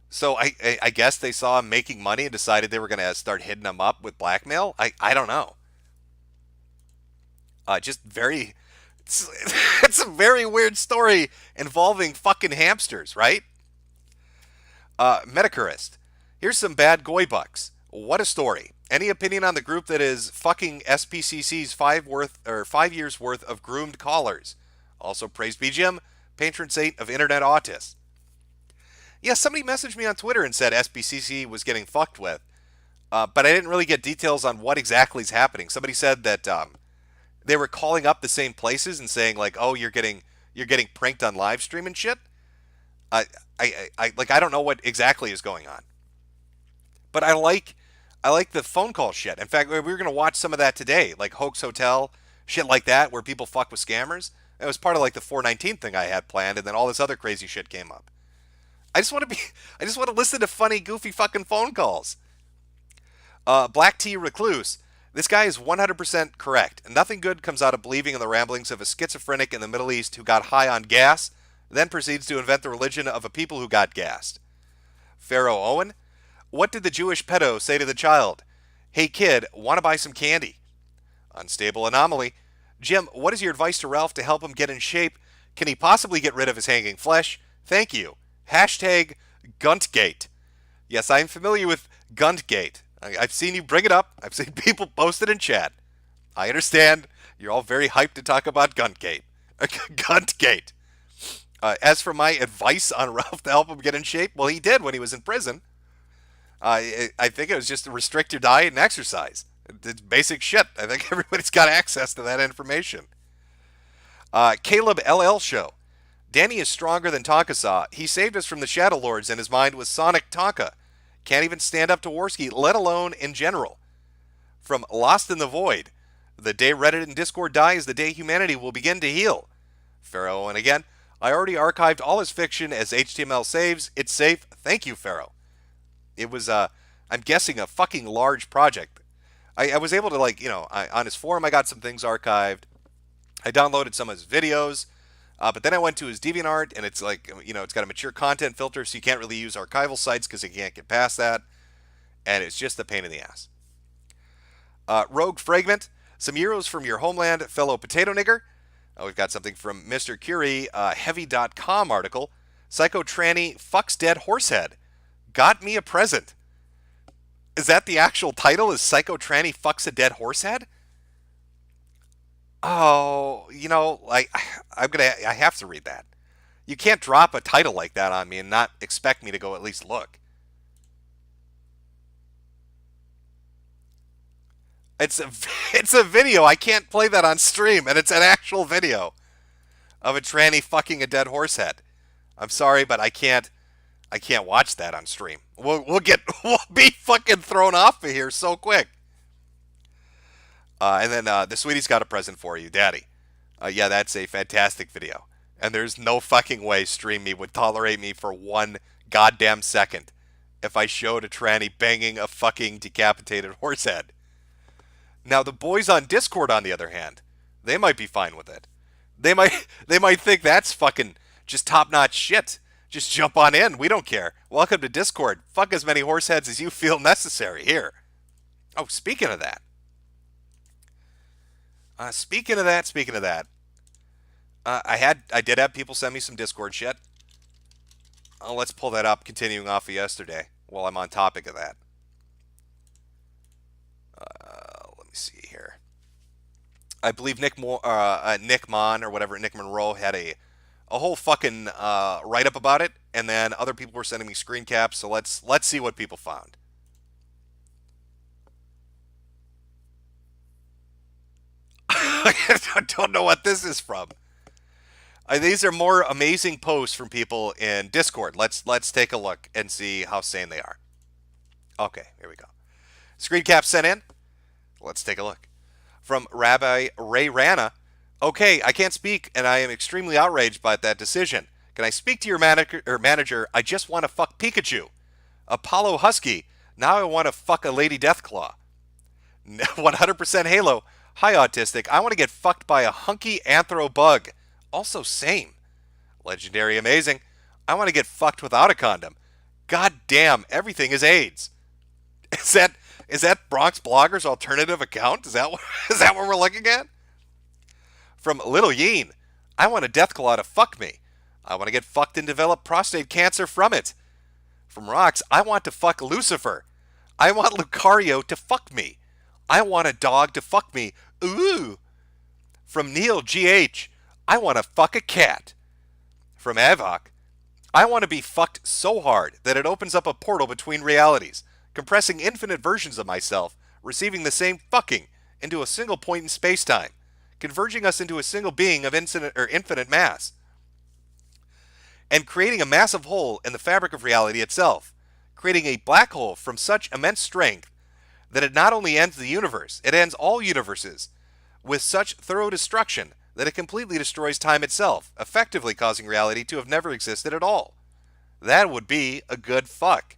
So I guess they saw him making money and decided they were going to start hitting him up with blackmail. I don't know. Just very, it's, it's a very weird story involving fucking hamsters, right? Metakurist. Here's some bad goy bucks. What a story. Any opinion on the group that is fucking SPCC's 5 years worth of groomed callers? Also, praise be Jim, patron saint of internet autists. Yeah, somebody messaged me on Twitter and said SPCC was getting fucked with, but I didn't really get details on what exactly is happening. Somebody said that they were calling up the same places and saying like, "Oh, you're getting pranked on live stream and shit." I don't know what exactly is going on, but I like the phone call shit. In fact, we were gonna watch some of that today, like Hoax Hotel, shit like that, where people fuck with scammers. It was part of like the 419 thing I had planned, and then all this other crazy shit came up. I just want to listen to funny, goofy fucking phone calls. Black Tea Recluse. This guy is 100% correct. Nothing good comes out of believing in the ramblings of a schizophrenic in the Middle East who got high on gas, then proceeds to invent the religion of a people who got gassed. Pharaoh Owen. What did the Jewish pedo say to the child? Hey kid, want to buy some candy? Unstable Anomaly. Jim, what is your advice to Ralph to help him get in shape? Can he possibly get rid of his hanging flesh? Thank you. Hashtag Guntgate. Yes, I am familiar with Guntgate. I've seen you bring it up. I've seen people post it in chat. I understand. You're all very hyped to talk about Guntgate. Guntgate. As for my advice on Ralph to help him get in shape, well, he did when he was in prison. I think it was just to restrict your diet and exercise. It's basic shit. I think everybody's got access to that information. Caleb LL Show. Danny is stronger than Tonka Saw. He saved us from the Shadow Lords and his mind was Sonic Tonka. Can't even stand up to Worski, let alone in general. From Lost in the Void. The day Reddit and Discord die is the day humanity will begin to heal. Pharaoh, and again, I already archived all his fiction as HTML saves. It's safe. Thank you, Pharaoh. It was, I'm guessing, a fucking large project. I was able to, on his forum, I got some things archived. I downloaded some of his videos. But then I went to his DeviantArt, and it's like, it's got a mature content filter, so you can't really use archival sites because you can't get past that. And it's just a pain in the ass. Rogue Fragment. Some euros from your homeland, fellow potato nigger. We've got something from Mr. Curie, heavy.com article. Psycho tranny fucks dead horsehead. Got me a present. Is that the actual title? Is Psycho tranny fucks a dead horsehead? Oh, I have to read that. You can't drop a title like that on me and not expect me to go at least look. It's a it's a video. I can't play that on stream, and it's an actual video of a tranny fucking a dead horse head. I'm sorry, but I can't watch that on stream. We'll be fucking thrown off of here so quick. And then the sweetie's got a present for you, Daddy. Yeah, that's a fantastic video. And there's no fucking way Stream Me would tolerate me for one goddamn second if I showed a tranny banging a fucking decapitated horse head. Now the boys on Discord, on the other hand, they might be fine with it. They might think that's fucking just top-notch shit. Just jump on in. We don't care. Welcome to Discord. Fuck as many horse heads as you feel necessary here. Oh, speaking of that. Speaking of that. I did have people send me some Discord shit. Let's pull that up, continuing off of yesterday, while I'm on topic of that. Let me see here. I believe Nick Mon or whatever, Nick Monroe had a a whole fucking write up about it, and then other people were sending me screen caps. So let's see what people found. I don't know what this is from. These are more amazing posts from people in Discord. Let's take a look and see how sane they are. Okay, here we go. Screen cap sent in. Let's take a look. From Rabbi Ray Rana. Okay, I can't speak, and I am extremely outraged by that decision. Can I speak to your manager? I just want to fuck Pikachu. Apollo Husky. Now I want to fuck a Lady Deathclaw. 100% Halo. Hi, Autistic. I want to get fucked by a hunky anthro bug. Also same. Legendary Amazing. I want to get fucked without a condom. God damn, everything is AIDS. Is that Bronx Blogger's alternative account? Is that what we're looking at? From Little Yeen. I want a Deathclaw to fuck me. I want to get fucked and develop prostate cancer from it. From Rocks. I want to fuck Lucifer. I want Lucario to fuck me. I want a dog to fuck me. Ooh. From Neil GH. I want to fuck a cat. From Avok. I want to be fucked so hard that it opens up a portal between realities, compressing infinite versions of myself, receiving the same fucking into a single point in space-time, converging us into a single being of infinite mass, and creating a massive hole in the fabric of reality itself, creating a black hole from such immense strength that it not only ends the universe, it ends all universes with such thorough destruction that it completely destroys time itself, effectively causing reality to have never existed at all. That would be a good fuck.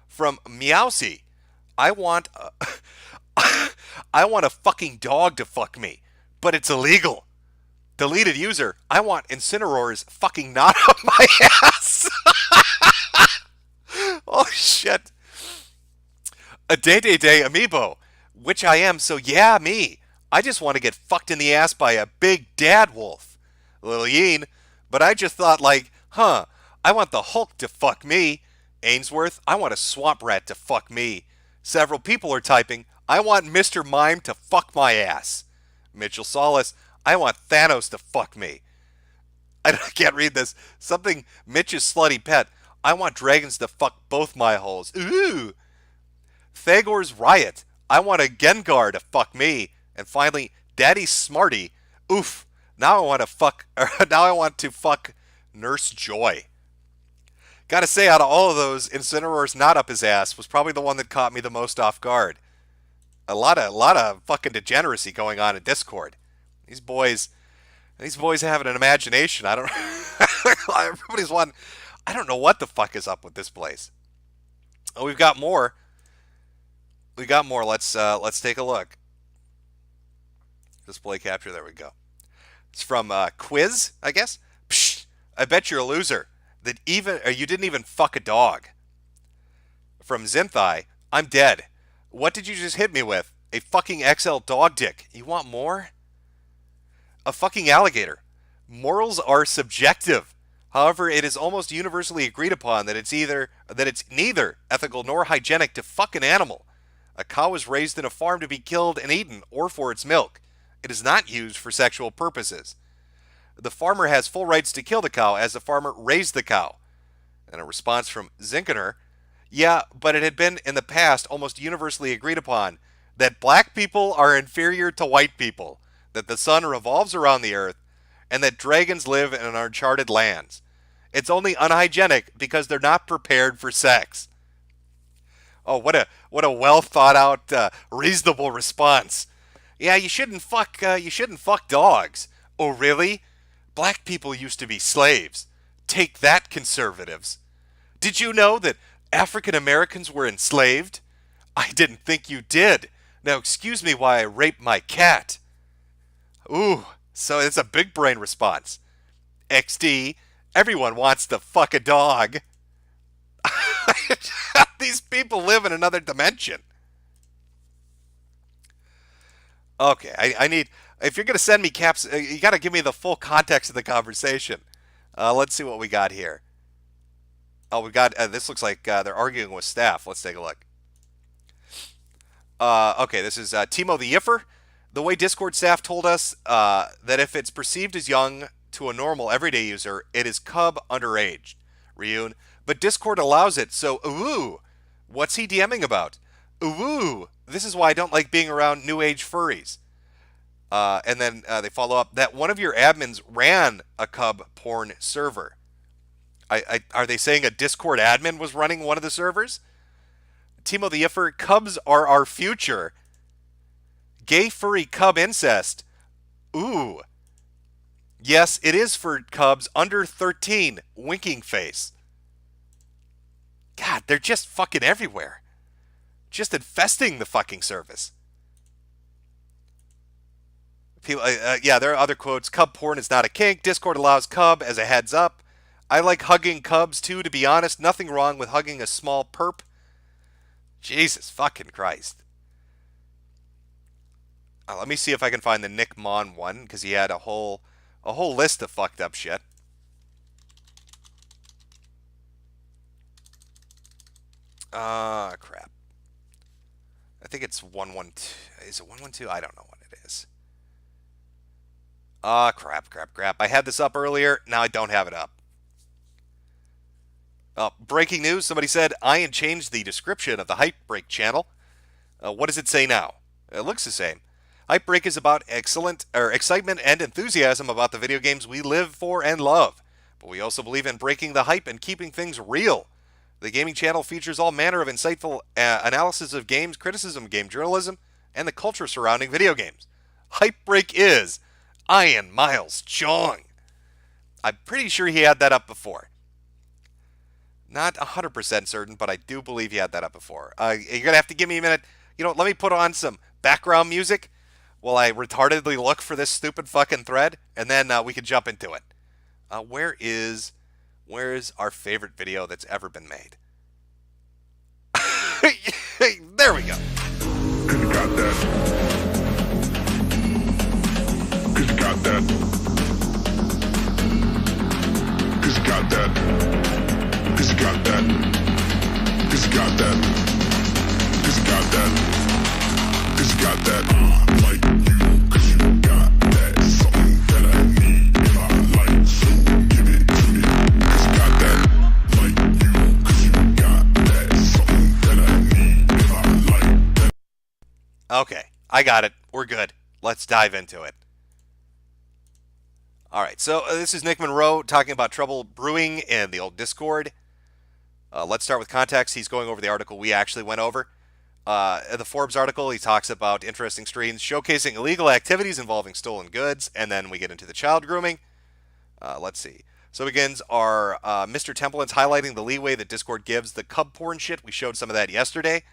From Meowsy, I want a fucking dog to fuck me, but it's illegal. Deleted user, I want Incineroar's fucking knot up my ass. Oh shit. A Day Amiibo, which I am, so yeah, me. I just want to get fucked in the ass by a big dad wolf. Little Yeen, but I just thought I want the Hulk to fuck me. Ainsworth, I want a swamp rat to fuck me. Several people are typing, I want Mr. Mime to fuck my ass. Mitchell Solace, I want Thanos to fuck me. I can't read this. Something Mitch's slutty pet, I want dragons to fuck both my holes. Ooh. Thagor's Riot, I want a Gengar to fuck me. And finally, Daddy Smarty, oof. Now I want to fuck Nurse Joy. Gotta say, out of all of those, Incineroar's knot up his ass was probably the one that caught me the most off guard. A lot of fucking degeneracy going on in Discord. These boys have an imagination. I don't. Everybody's one. I don't know what the fuck is up with this place. Oh, we've got more. Let's take a look. Display capture. There we go. It's from Quiz, I guess. Psh, I bet you're a loser. You didn't even fuck a dog. From Zinthai, I'm dead. What did you just hit me with? A fucking XL dog dick. You want more? A fucking alligator. Morals are subjective. However, it is almost universally agreed upon that it's neither ethical nor hygienic to fuck an animal. A cow is raised in a farm to be killed and eaten, or for its milk. It is not used for sexual purposes. The farmer has full rights to kill the cow as the farmer raised the cow. And a response from Zinkener, yeah, but it had been in the past almost universally agreed upon that black people are inferior to white people, that the sun revolves around the earth, and that dragons live in uncharted lands. It's only unhygienic because they're not prepared for sex. Oh, what a well thought out, reasonable response. Yeah, you shouldn't fuck dogs. Oh, really? Black people used to be slaves. Take that, conservatives. Did you know that African Americans were enslaved? I didn't think you did. Now excuse me while I rape my cat. Ooh, so it's a big brain response. XD, everyone wants to fuck a dog. These people live in another dimension. Okay, I need... If you're going to send me caps, you got to give me the full context of the conversation. Let's see what we got here. Oh, we got... this looks like they're arguing with staff. Let's take a look. Okay, this is Timo the Yiffer. The way Discord staff told us that if it's perceived as young to a normal everyday user, it is cub underage. Ryun. But Discord allows it, so ooh, what's he DMing about? Ooh, this is why I don't like being around new age furries. And then they follow up that one of your admins ran a cub porn server. Are they saying a Discord admin was running one of the servers? Timo the Yiffer, cubs are our future. Gay furry cub incest. Ooh. Yes, it is for cubs under 13. Winking face. God, they're just fucking everywhere. Just infesting the fucking service. People, yeah, there are other quotes. Cub porn is not a kink. Discord allows cub as a heads up. I like hugging cubs too, to be honest. Nothing wrong with hugging a small perp. Jesus fucking Christ. Let me see if I can find the Nick Mon one, because he had a whole list of fucked up shit. Crap. I think it's 112. Is it 112? I don't know what it is. Crap. I had this up earlier. Now I don't have it up. Breaking news. Somebody said, Ian changed the description of the Hype Break channel. What does it say now? It looks the same. Hype Break is about excitement and enthusiasm about the video games we live for and love. But we also believe in breaking the hype and keeping things real. The gaming channel features all manner of insightful analysis of games, criticism, game journalism, and the culture surrounding video games. Hype Break is Ian Miles Chong. I'm pretty sure he had that up before. Not 100% certain, but I do believe he had that up before. You're going to have to give me a minute. You know, let me put on some background music while I retardedly look for this stupid fucking thread, and then we can jump into it. Where is our favorite video that's ever been made? There we go. Cause you got that. Cause you got that. Cause you got that. Cause you got that. Cause you got that. Cause you got that. Cause you got that. Like you, cause you got that. Something that I need in my life. So give it to me. Cause you got that. Like you, cause you got that. Something that I need in my life. Okay, I got it. We're good. Let's dive into it. All right, so this is Nick Monroe talking about trouble brewing in the old Discord. Let's start with context. He's going over the article we actually went over. In the Forbes article, he talks about interesting streams showcasing illegal activities involving stolen goods, and then we get into the child grooming. Let's see. So begins our Mr. Templins highlighting the leeway that Discord gives the cub porn shit. We showed some of that yesterday.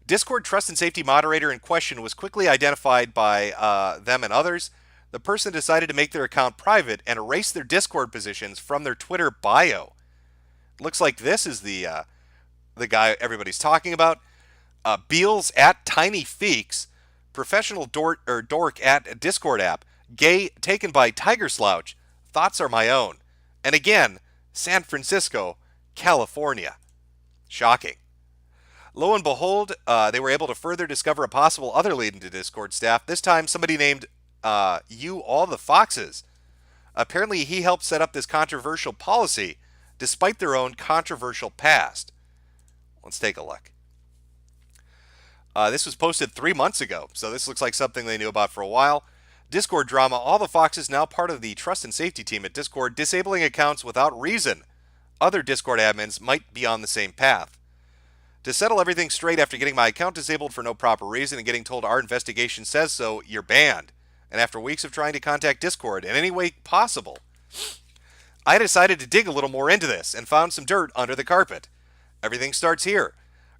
Discord trust and safety moderator in question was quickly identified by them and others. The person decided to make their account private and erase their Discord positions from their Twitter bio. Looks like this is the guy everybody's talking about. Beals at Tiny Feeks, professional dork at Discord app, gay taken by Tiger Slouch, thoughts are my own. And again, San Francisco, California. Shocking. Lo and behold, they were able to further discover a possible other lead into Discord staff, this time somebody named You All the Foxes. Apparently he helped set up this controversial policy, despite their own controversial past. Let's take a look. This was posted 3 months ago, so this looks like something they knew about for a while. Discord drama. All the Foxes now part of the trust and safety team at Discord, disabling accounts without reason. Other Discord admins might be on the same path. To settle everything straight, after getting my account disabled for no proper reason and getting told our investigation says so, you're banned. And after weeks of trying to contact Discord in any way possible, I decided to dig a little more into this and found some dirt under the carpet. Everything starts here.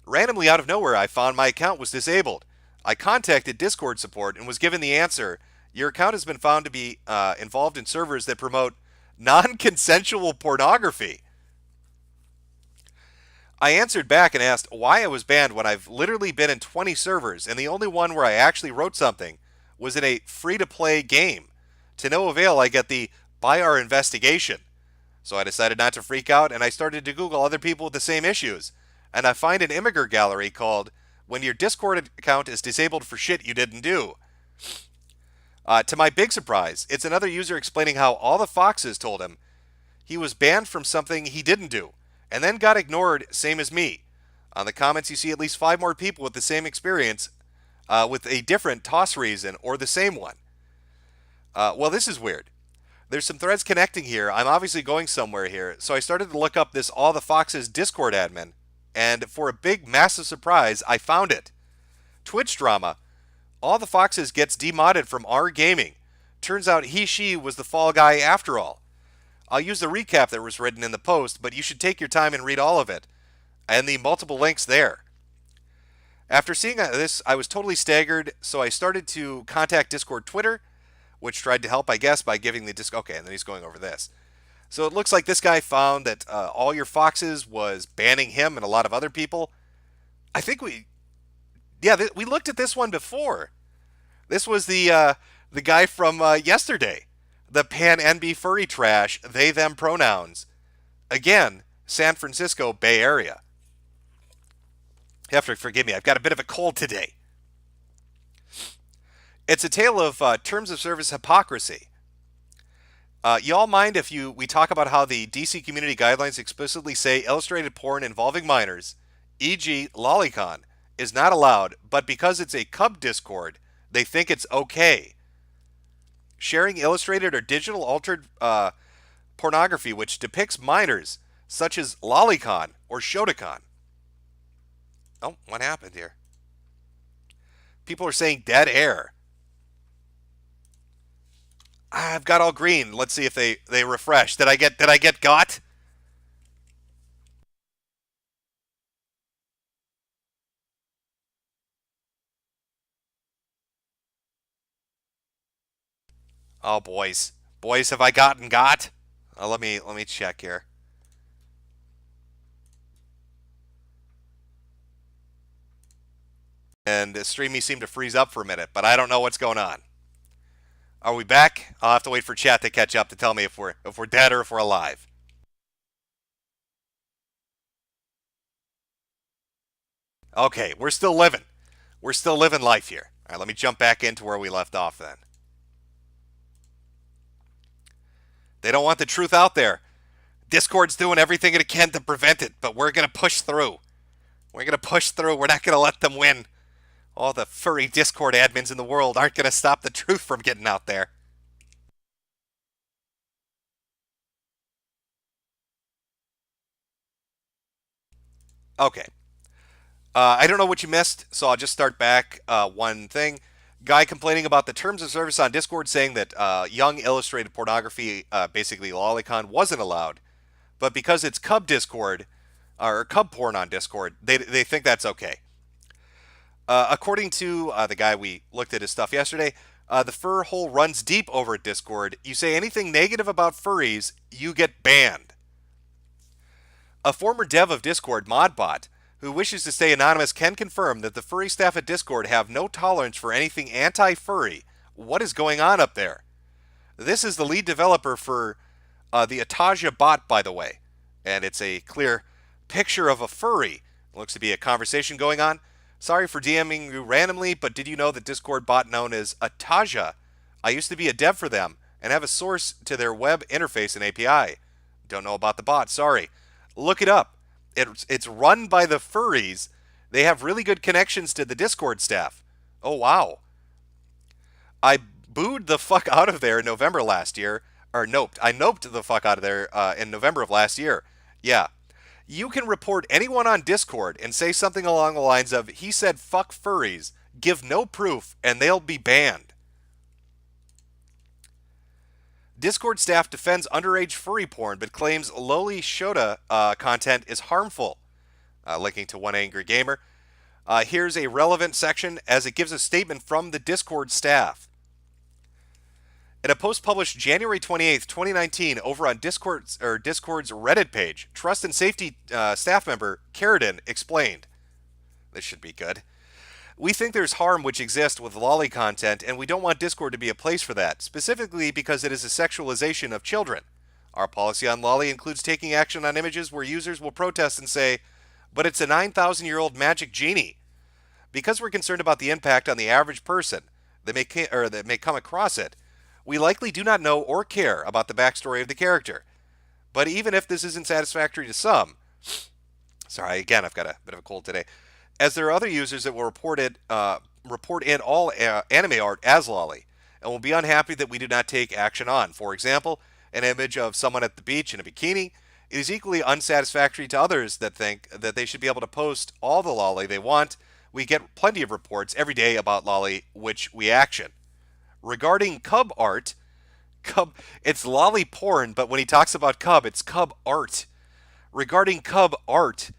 Randomly out of nowhere, I found my account was disabled. I contacted Discord support and was given the answer, your account has been found to be involved in servers that promote non-consensual pornography. I answered back and asked why I was banned when I've literally been in 20 servers, and the only one where I actually wrote something was in a free-to-play game. To no avail, I get the by our investigation. So I decided not to freak out, and I started to Google other people with the same issues. And I find an Imgur gallery called When Your Discord Account is Disabled for Shit You Didn't Do. To my big surprise, it's another user explaining how all the foxes told him he was banned from something he didn't do, and then got ignored, same as me. On the comments, you see at least 5 more people with the same experience, with a different toss reason or the same one. Well, this is weird. There's some threads connecting here. I'm obviously going somewhere here, so I started to look up this All the Foxes Discord admin, and for a big, massive surprise, I found it. Twitch drama. All the Foxes gets demodded from R Gaming. Turns out she was the fall guy after all. I'll use the recap that was written in the post, but you should take your time and read all of it, and the multiple links there. After seeing this, I was totally staggered, so I started to contact Discord Twitter, which tried to help, I guess, by giving the disc. Okay, and then he's going over this. So it looks like this guy found that All Your Foxes was banning him and a lot of other people. I think we looked at this one before. This was the guy from yesterday, the Pan NB furry trash, they them pronouns. Again, San Francisco Bay Area. You have to forgive me. I've got a bit of a cold today. It's a tale of terms of service hypocrisy. Y'all mind if we talk about how the DC community guidelines explicitly say illustrated porn involving minors, e.g. lolicon, is not allowed, but because it's a cub Discord, they think it's okay. Sharing illustrated or digital altered pornography which depicts minors, such as lolicon or shotacon. Oh, what happened here? People are saying dead air. I've got all green. Let's see if they refresh. Did I get got? Oh, boys, have I gotten got? Let me check here. And the streamy seemed to freeze up for a minute, but I don't know what's going on. Are we back? I'll have to wait for chat to catch up to tell me if we're dead or if we're alive. Okay, we're still living. We're still living life here. All right, let me jump back into where we left off then. They don't want the truth out there. Discord's doing everything it can to prevent it, but we're going to push through. We're going to push through. We're not going to let them win. All the furry Discord admins in the world aren't going to stop the truth from getting out there. Okay. I don't know what you missed, so I'll just start back one thing. Guy complaining about the terms of service on Discord saying that young illustrated pornography, basically lolicon, wasn't allowed. But because it's cub Discord, or cub porn on Discord, they think that's okay. According to the guy we looked at his stuff yesterday, the fur hole runs deep over at Discord. You say anything negative about furries, you get banned. A former dev of Discord, Modbot, who wishes to stay anonymous, can confirm that the furry staff at Discord have no tolerance for anything anti-furry. What is going on up there? This is the lead developer for the Ataja bot, by the way. And it's a clear picture of a furry. Looks to be a conversation going on. Sorry for DMing you randomly, but did you know that Discord bot known as Ataja? I used to be a dev for them and have a source to their web interface and API. Don't know about the bot, sorry. Look it up. It's run by the furries. They have really good connections to the Discord staff. Oh, wow. I booed the fuck out of there in November last year. Or noped. I noped the fuck out of there in November of last year. Yeah. You can report anyone on Discord and say something along the lines of, he said fuck furries, give no proof, and they'll be banned. Discord staff defends underage furry porn, but claims loli shota content is harmful. Linking to one angry gamer. Here's a relevant section as it gives a statement from the Discord staff. In a post published January 28th, 2019, over on Discord's Reddit page, Trust and Safety staff member Carradine explained. This should be good. We think there's harm which exists with lolly content, and we don't want Discord to be a place for that, specifically because it is a sexualization of children. Our policy on lolly includes taking action on images where users will protest and say, but it's a 9,000-year-old magic genie. Because we're concerned about the impact on the average person, that may come across it, we likely do not know or care about the backstory of the character. But even if this isn't satisfactory to some, sorry, again, I've got a bit of a cold today, as there are other users that will report in all anime art as lolly, and will be unhappy that we do not take action on. For example, an image of someone at the beach in a bikini. It is equally unsatisfactory to others that think that they should be able to post all the lolly they want. We get plenty of reports every day about lolly, which we action. Regarding cub art, it's lolly porn, but when he talks about cub, it's cub art. Regarding cub art,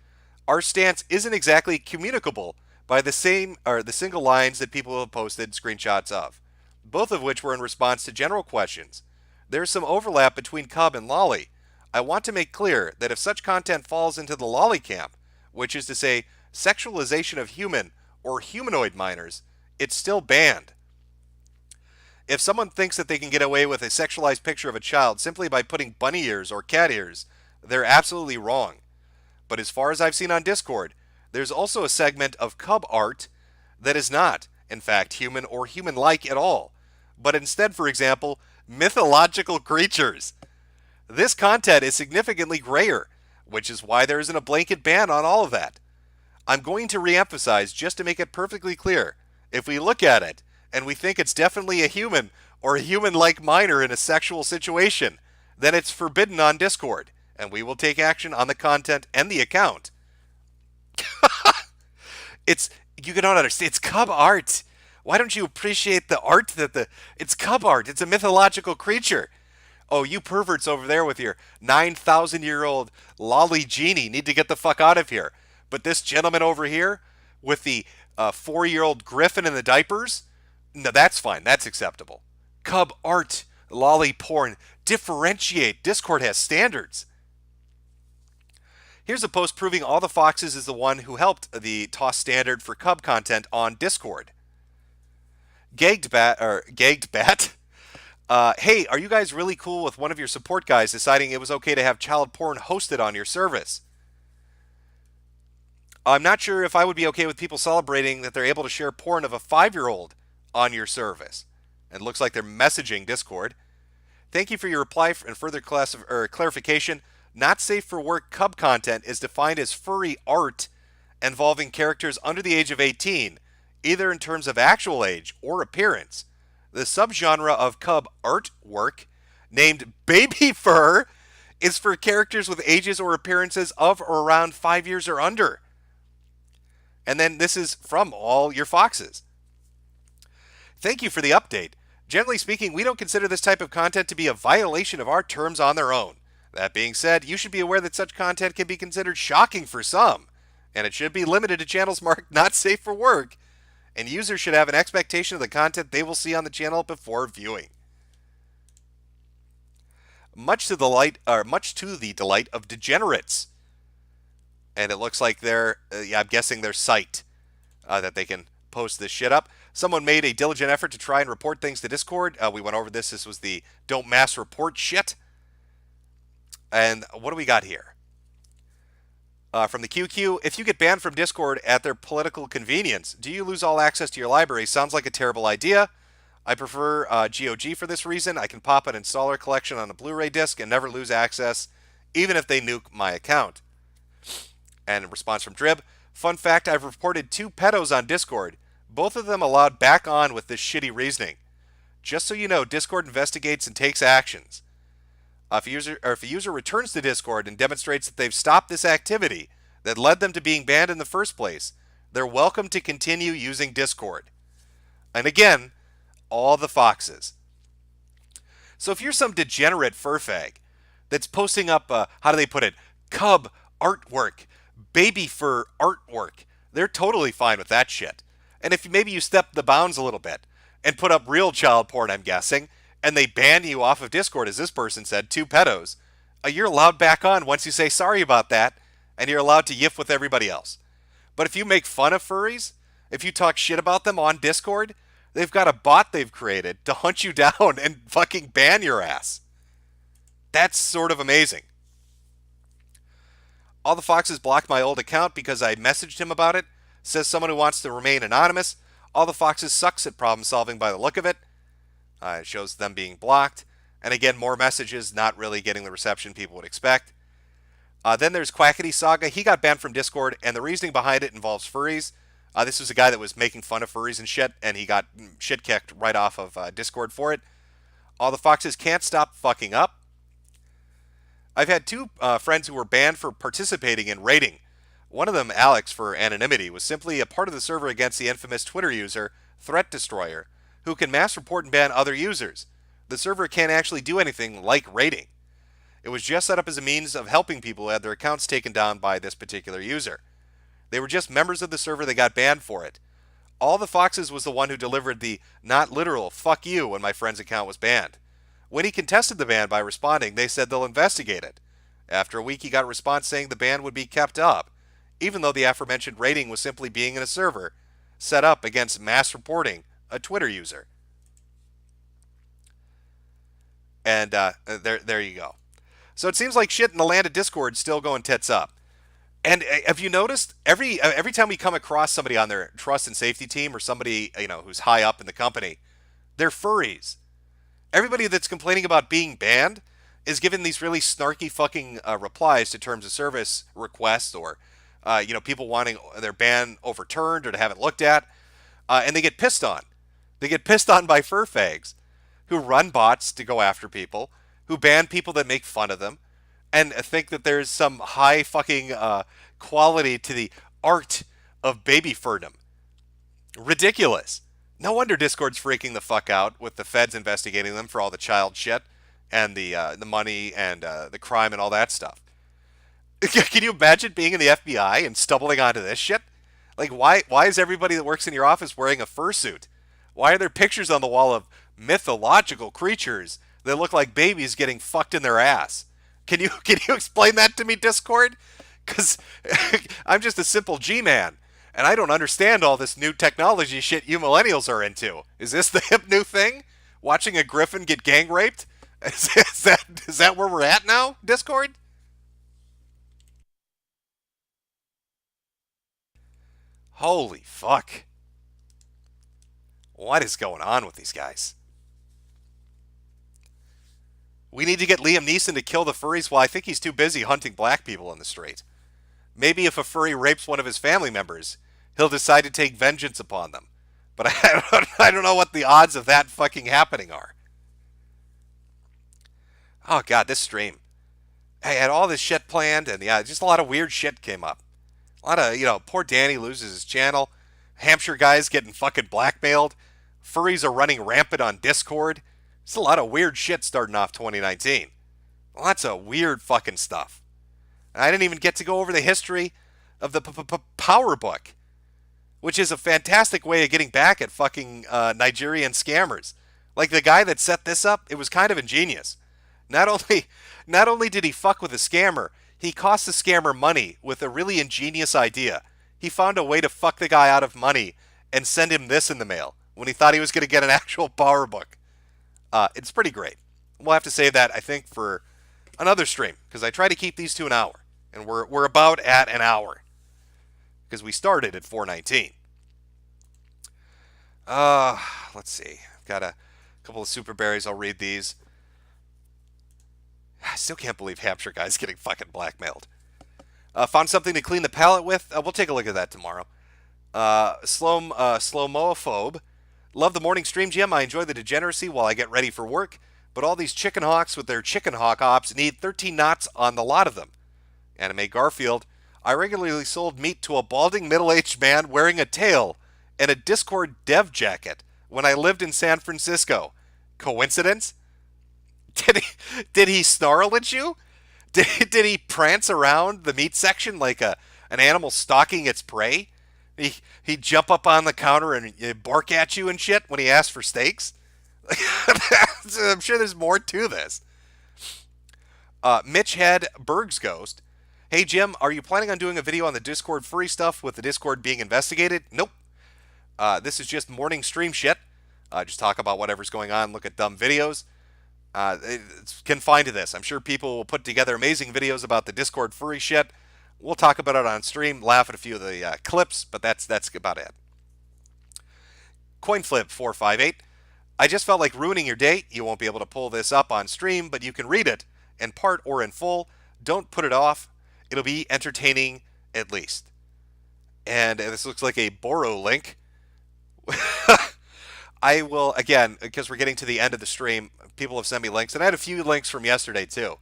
our stance isn't exactly communicable by the single lines that people have posted screenshots of, both of which were in response to general questions. There's some overlap between cub and lolly. I want to make clear that if such content falls into the lolly camp, which is to say sexualization of human or humanoid minors, it's still banned. If someone thinks that they can get away with a sexualized picture of a child simply by putting bunny ears or cat ears, they're absolutely wrong. But as far as I've seen on Discord, there's also a segment of cub art that is not, in fact, human or human-like at all, but instead, for example, mythological creatures. This content is significantly grayer, which is why there isn't a blanket ban on all of that. I'm going to re-emphasize just to make it perfectly clear. If we look at it and we think it's definitely a human or a human-like minor in a sexual situation, then it's forbidden on Discord, and we will take action on the content and the account. You cannot understand. It's cub art. Why don't you appreciate the art it's cub art. It's a mythological creature. Oh, you perverts over there with your 9,000-year-old lolly genie need to get the fuck out of here. But this gentleman over here with the 4-year-old griffin in the diapers, no, that's fine. That's acceptable. Cub art, lolly porn, differentiate. Discord has standards. Here's a post proving all the foxes is the one who helped the toss standard for cub content on Discord. Gagged Bat. Hey, are you guys really cool with one of your support guys deciding it was okay to have child porn hosted on your service? I'm not sure if I would be okay with people celebrating that they're able to share porn of a 5-year-old on your service. It looks like they're messaging Discord. Thank you for your reply and further clarification. Not safe for work cub content is defined as furry art involving characters under the age of 18, either in terms of actual age or appearance. The subgenre of cub artwork, named baby fur, is for characters with ages or appearances of or around 5 years or under. And then this is from all your foxes. Thank you for the update. Generally speaking, we don't consider this type of content to be a violation of our terms on their own. That being said, you should be aware that such content can be considered shocking for some, and it should be limited to channels marked not safe for work, and users should have an expectation of the content they will see on the channel before viewing. Much to the delight of degenerates. And it looks like I'm guessing their site that they can post this shit up. Someone made a diligent effort to try and report things to Discord. We went over this. This was the don't mass report shit. And what do we got here? From the QQ, if you get banned from Discord at their political convenience, do you lose all access to your library? Sounds like a terrible idea. I prefer GOG for this reason. I can pop an installer collection on a Blu-ray disc and never lose access, even if they nuke my account. And in response from Drib, fun fact, I've reported 2 pedos on Discord. Both of them allowed back on with this shitty reasoning. Just so you know, Discord investigates and takes actions. If a user returns to Discord and demonstrates that they've stopped this activity that led them to being banned in the first place, they're welcome to continue using Discord. And again, all the foxes. So if you're some degenerate furfag that's posting up, how do they put it, cub artwork, baby fur artwork, they're totally fine with that shit. And if maybe you step the bounds a little bit and put up real child porn, I'm guessing, and they ban you off of Discord, as this person said, 2 pedos, you're allowed back on once you say sorry about that, and you're allowed to yiff with everybody else. But if you make fun of furries, if you talk shit about them on Discord, they've got a bot they've created to hunt you down and fucking ban your ass. That's sort of amazing. All the foxes blocked my old account because I messaged him about it. Says someone who wants to remain anonymous. All the foxes sucks at problem solving by the look of it. It shows them being blocked. And again, more messages not really getting the reception people would expect. Then there's Quackity Saga. He got banned from Discord, and the reasoning behind it involves furries. This was a guy that was making fun of furries and shit, and he got shit kicked right off of Discord for it. All the foxes can't stop fucking up. I've had two friends who were banned for participating in raiding. One of them, Alex, for anonymity, was simply a part of the server against the infamous Twitter user, Threat Destroyer, who can mass report and ban other users. The server can't actually do anything like raiding. It was just set up as a means of helping people who had their accounts taken down by this particular user. They were just members of the server that got banned for it. All the Foxes was the one who delivered the not literal fuck you when my friend's account was banned. When he contested the ban by responding, they said they'll investigate it. After a week, he got a response saying the ban would be kept up, even though the aforementioned raiding was simply being in a server set up against mass reporting a Twitter user. And there you go. So it seems like shit in the land of Discord still going tits up. And have you noticed every time we come across somebody on their trust and safety team or somebody who's high up in the company, they're furries. Everybody that's complaining about being banned is given these really snarky fucking replies to terms of service requests or people wanting their ban overturned or to have it looked at, and they get pissed on. They get pissed on by fur fags who run bots to go after people, who ban people that make fun of them, and think that there's some high fucking quality to the art of baby furdom. Ridiculous. No wonder Discord's freaking the fuck out with the feds investigating them for all the child shit and the money and the crime and all that stuff. Can you imagine being in the FBI and stumbling onto this shit? Like, why is everybody that works in your office wearing a fursuit? Why are there pictures on the wall of mythological creatures that look like babies getting fucked in their ass? Can you explain that to me, Discord? Because I'm just a simple G-man, and I don't understand all this new technology shit you millennials are into. Is this the hip new thing? Watching a griffin get gang raped? Is that where we're at now, Discord? Holy fuck. What is going on with these guys? We need to get Liam Neeson to kill the furries. Well, I think he's too busy hunting black people in the street. Maybe if a furry rapes one of his family members, he'll decide to take vengeance upon them. But I don't know what the odds of that fucking happening are. Oh, God, this stream. I had all this shit planned, and yeah, just a lot of weird shit came up. A lot of, poor Danny loses his channel. Hampshire guys getting fucking blackmailed. Furries are running rampant on Discord. It's a lot of weird shit starting off 2019. Lots of weird fucking stuff. And I didn't even get to go over the history of the Power Book, which is a fantastic way of getting back at fucking Nigerian scammers. Like the guy that set this up, it was kind of ingenious. Not only did he fuck with a scammer, he cost the scammer money with a really ingenious idea. He found a way to fuck the guy out of money and send him this in the mail when he thought he was going to get an actual Power Book. It's pretty great. We'll have to save that, I think, for another stream, because I try to keep these to an hour, and we're about at an hour, because we started at 4:19. Let's see. I've got a couple of super berries. I'll read these. I still can't believe Hampshire guy's getting fucking blackmailed. Found something to clean the palate with. We'll take a look at that tomorrow. Slowmophobe. Love the morning stream, Jim. I enjoy the degeneracy while I get ready for work. But all these chicken hawks with their chicken hawk ops need 13 knots on the lot of them. Anime Garfield. I regularly sold meat to a balding middle-aged man wearing a tail and a Discord dev jacket when I lived in San Francisco. Coincidence? Did he snarl at you? Did he prance around the meat section like an animal stalking its prey? He'd jump up on the counter and bark at you and shit when he asked for steaks? I'm sure there's more to this. Mitch Head Berg's Ghost. Hey Jim, are you planning on doing a video on the Discord furry stuff with the Discord being investigated? Nope. This is just morning stream shit. Just talk about whatever's going on, look at dumb videos. It's confined to this. I'm sure people will put together amazing videos about the Discord furry shit. We'll talk about it on stream, laugh at a few of the clips, but that's about it. CoinFlip458. I just felt like ruining your day. You won't be able to pull this up on stream, but you can read it in part or in full. Don't put it off. It'll be entertaining at least. And this looks like a borrow link. I will, again, because we're getting to the end of the stream, people have sent me links, and I had a few links from yesterday too.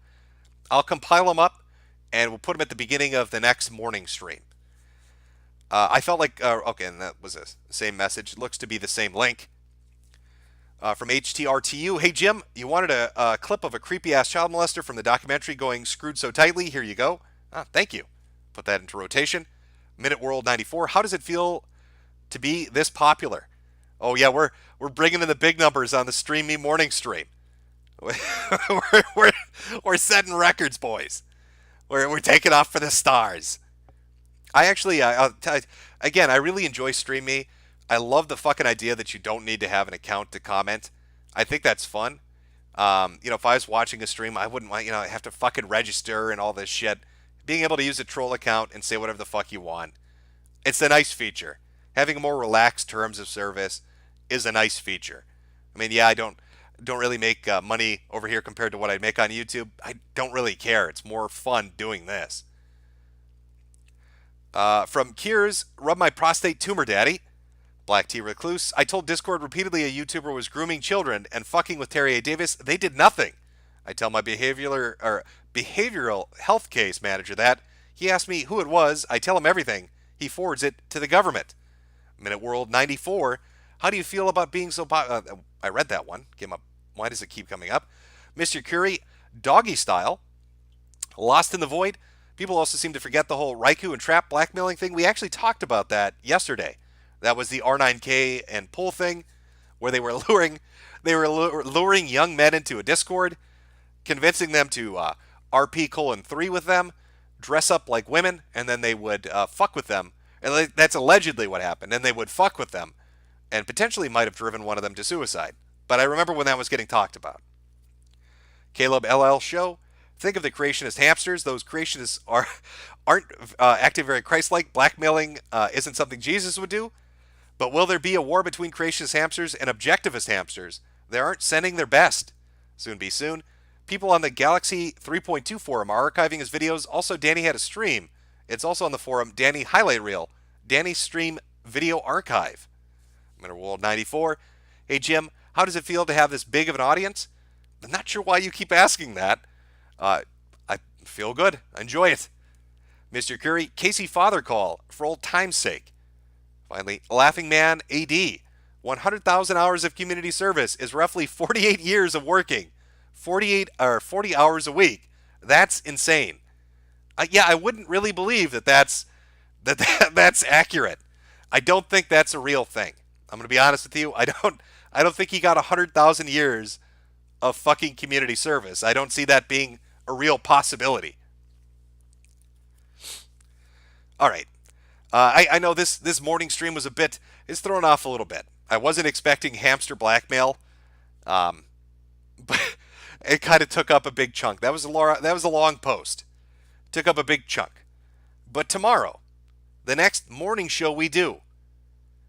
I'll compile them up, and we'll put them at the beginning of the next morning stream. I felt like, okay, and that was the same message. It looks to be the same link. From HTRTU, hey Jim, you wanted a clip of a creepy-ass child molester from the documentary going Screwed So Tightly? Here you go. Thank you. Put that into rotation. Minute World 94, how does it feel to be this popular? Oh yeah, we're bringing in the big numbers on the Stream Me morning stream. we're setting records, boys. We're taking off for the stars. I actually, again, I really enjoy Stream Me. I love the fucking idea that you don't need to have an account to comment. I think that's fun. If I was watching a stream, I wouldn't want, have to fucking register and all this shit. Being able to use a troll account and say whatever the fuck you want. It's a nice feature. Having a more relaxed terms of service is a nice feature. I mean, yeah, I don't really make money over here compared to what I make on YouTube. I don't really care. It's more fun doing this. From Kiers, rub my prostate tumor daddy. Black Tea Recluse, I told Discord repeatedly a YouTuber was grooming children and fucking with Terry A. Davis. They did nothing. I tell my behavioral health case manager that. He asked me who it was. I tell him everything. He forwards it to the government. Minute World 94, how do you feel about being so popular? I read that one. Why does it keep coming up? Mr. Curie, doggy style. Lost in the Void. People also seem to forget the whole Raikou and trap blackmailing thing. We actually talked about that yesterday. That was the R9K and pull thing, where they were luring young men into a Discord, convincing them to RP:3 with them, dress up like women, and then they would fuck with them. And that's allegedly what happened. And they would fuck with them, and potentially might have driven one of them to suicide. But I remember when that was getting talked about. Caleb LL Show. Think of the creationist hamsters. Those creationists aren't acting very Christ-like. Blackmailing isn't something Jesus would do. But will there be a war between creationist hamsters and objectivist hamsters? They aren't sending their best. Soon be soon. People on the Galaxy 3.2 forum are archiving his videos. Also, Danny had a stream. It's also on the forum, Danny Highlight Reel. Danny Stream Video Archive. Minute World 94. Hey, Jim, how does it feel to have this big of an audience? I'm not sure why you keep asking that. I feel good. I enjoy it. Mr. Curry, Casey Father Call, for old time's sake. Finally, Laughing Man AD. 100,000 hours of community service is roughly 48 years of working. 40 hours a week. That's insane. Yeah, I wouldn't really believe that's accurate. I don't think that's a real thing. I'm going to be honest with you. I don't think he got 100,000 years of fucking community service. I don't see that being a real possibility. All right. I know this morning stream was it's thrown off a little bit. I wasn't expecting hamster blackmail, but it kind of took up a big chunk. That was a long post. Took up a big chunk. But tomorrow, the next morning show we do,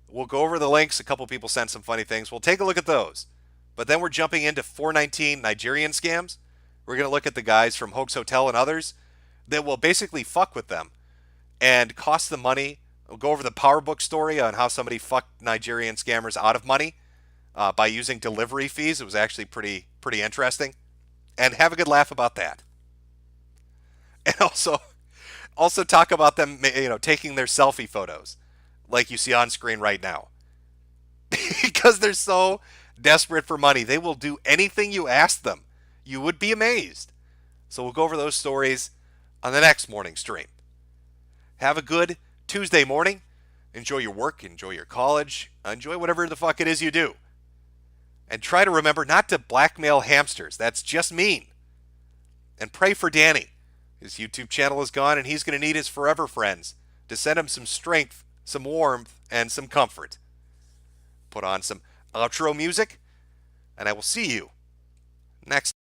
we'll go over the links. A couple people sent some funny things. We'll take a look at those. But then we're jumping into 419 Nigerian scams. We're going to look at the guys from Hoax Hotel and others that will basically fuck with them and cost them money. We'll go over the PowerBook story on how somebody fucked Nigerian scammers out of money by using delivery fees. It was actually pretty interesting. And have a good laugh about that. And also talk about them, taking their selfie photos like you see on screen right now. Because they're so desperate for money. They will do anything you ask them. You would be amazed. So we'll go over those stories on the next morning stream. Have a good Tuesday morning. Enjoy your work. Enjoy your college. Enjoy whatever the fuck it is you do. And try to remember not to blackmail hamsters. That's just mean. And pray for Danny. His YouTube channel is gone and he's going to need his forever friends to send him some strength, some warmth, and some comfort. Put on some outro music, and I will see you next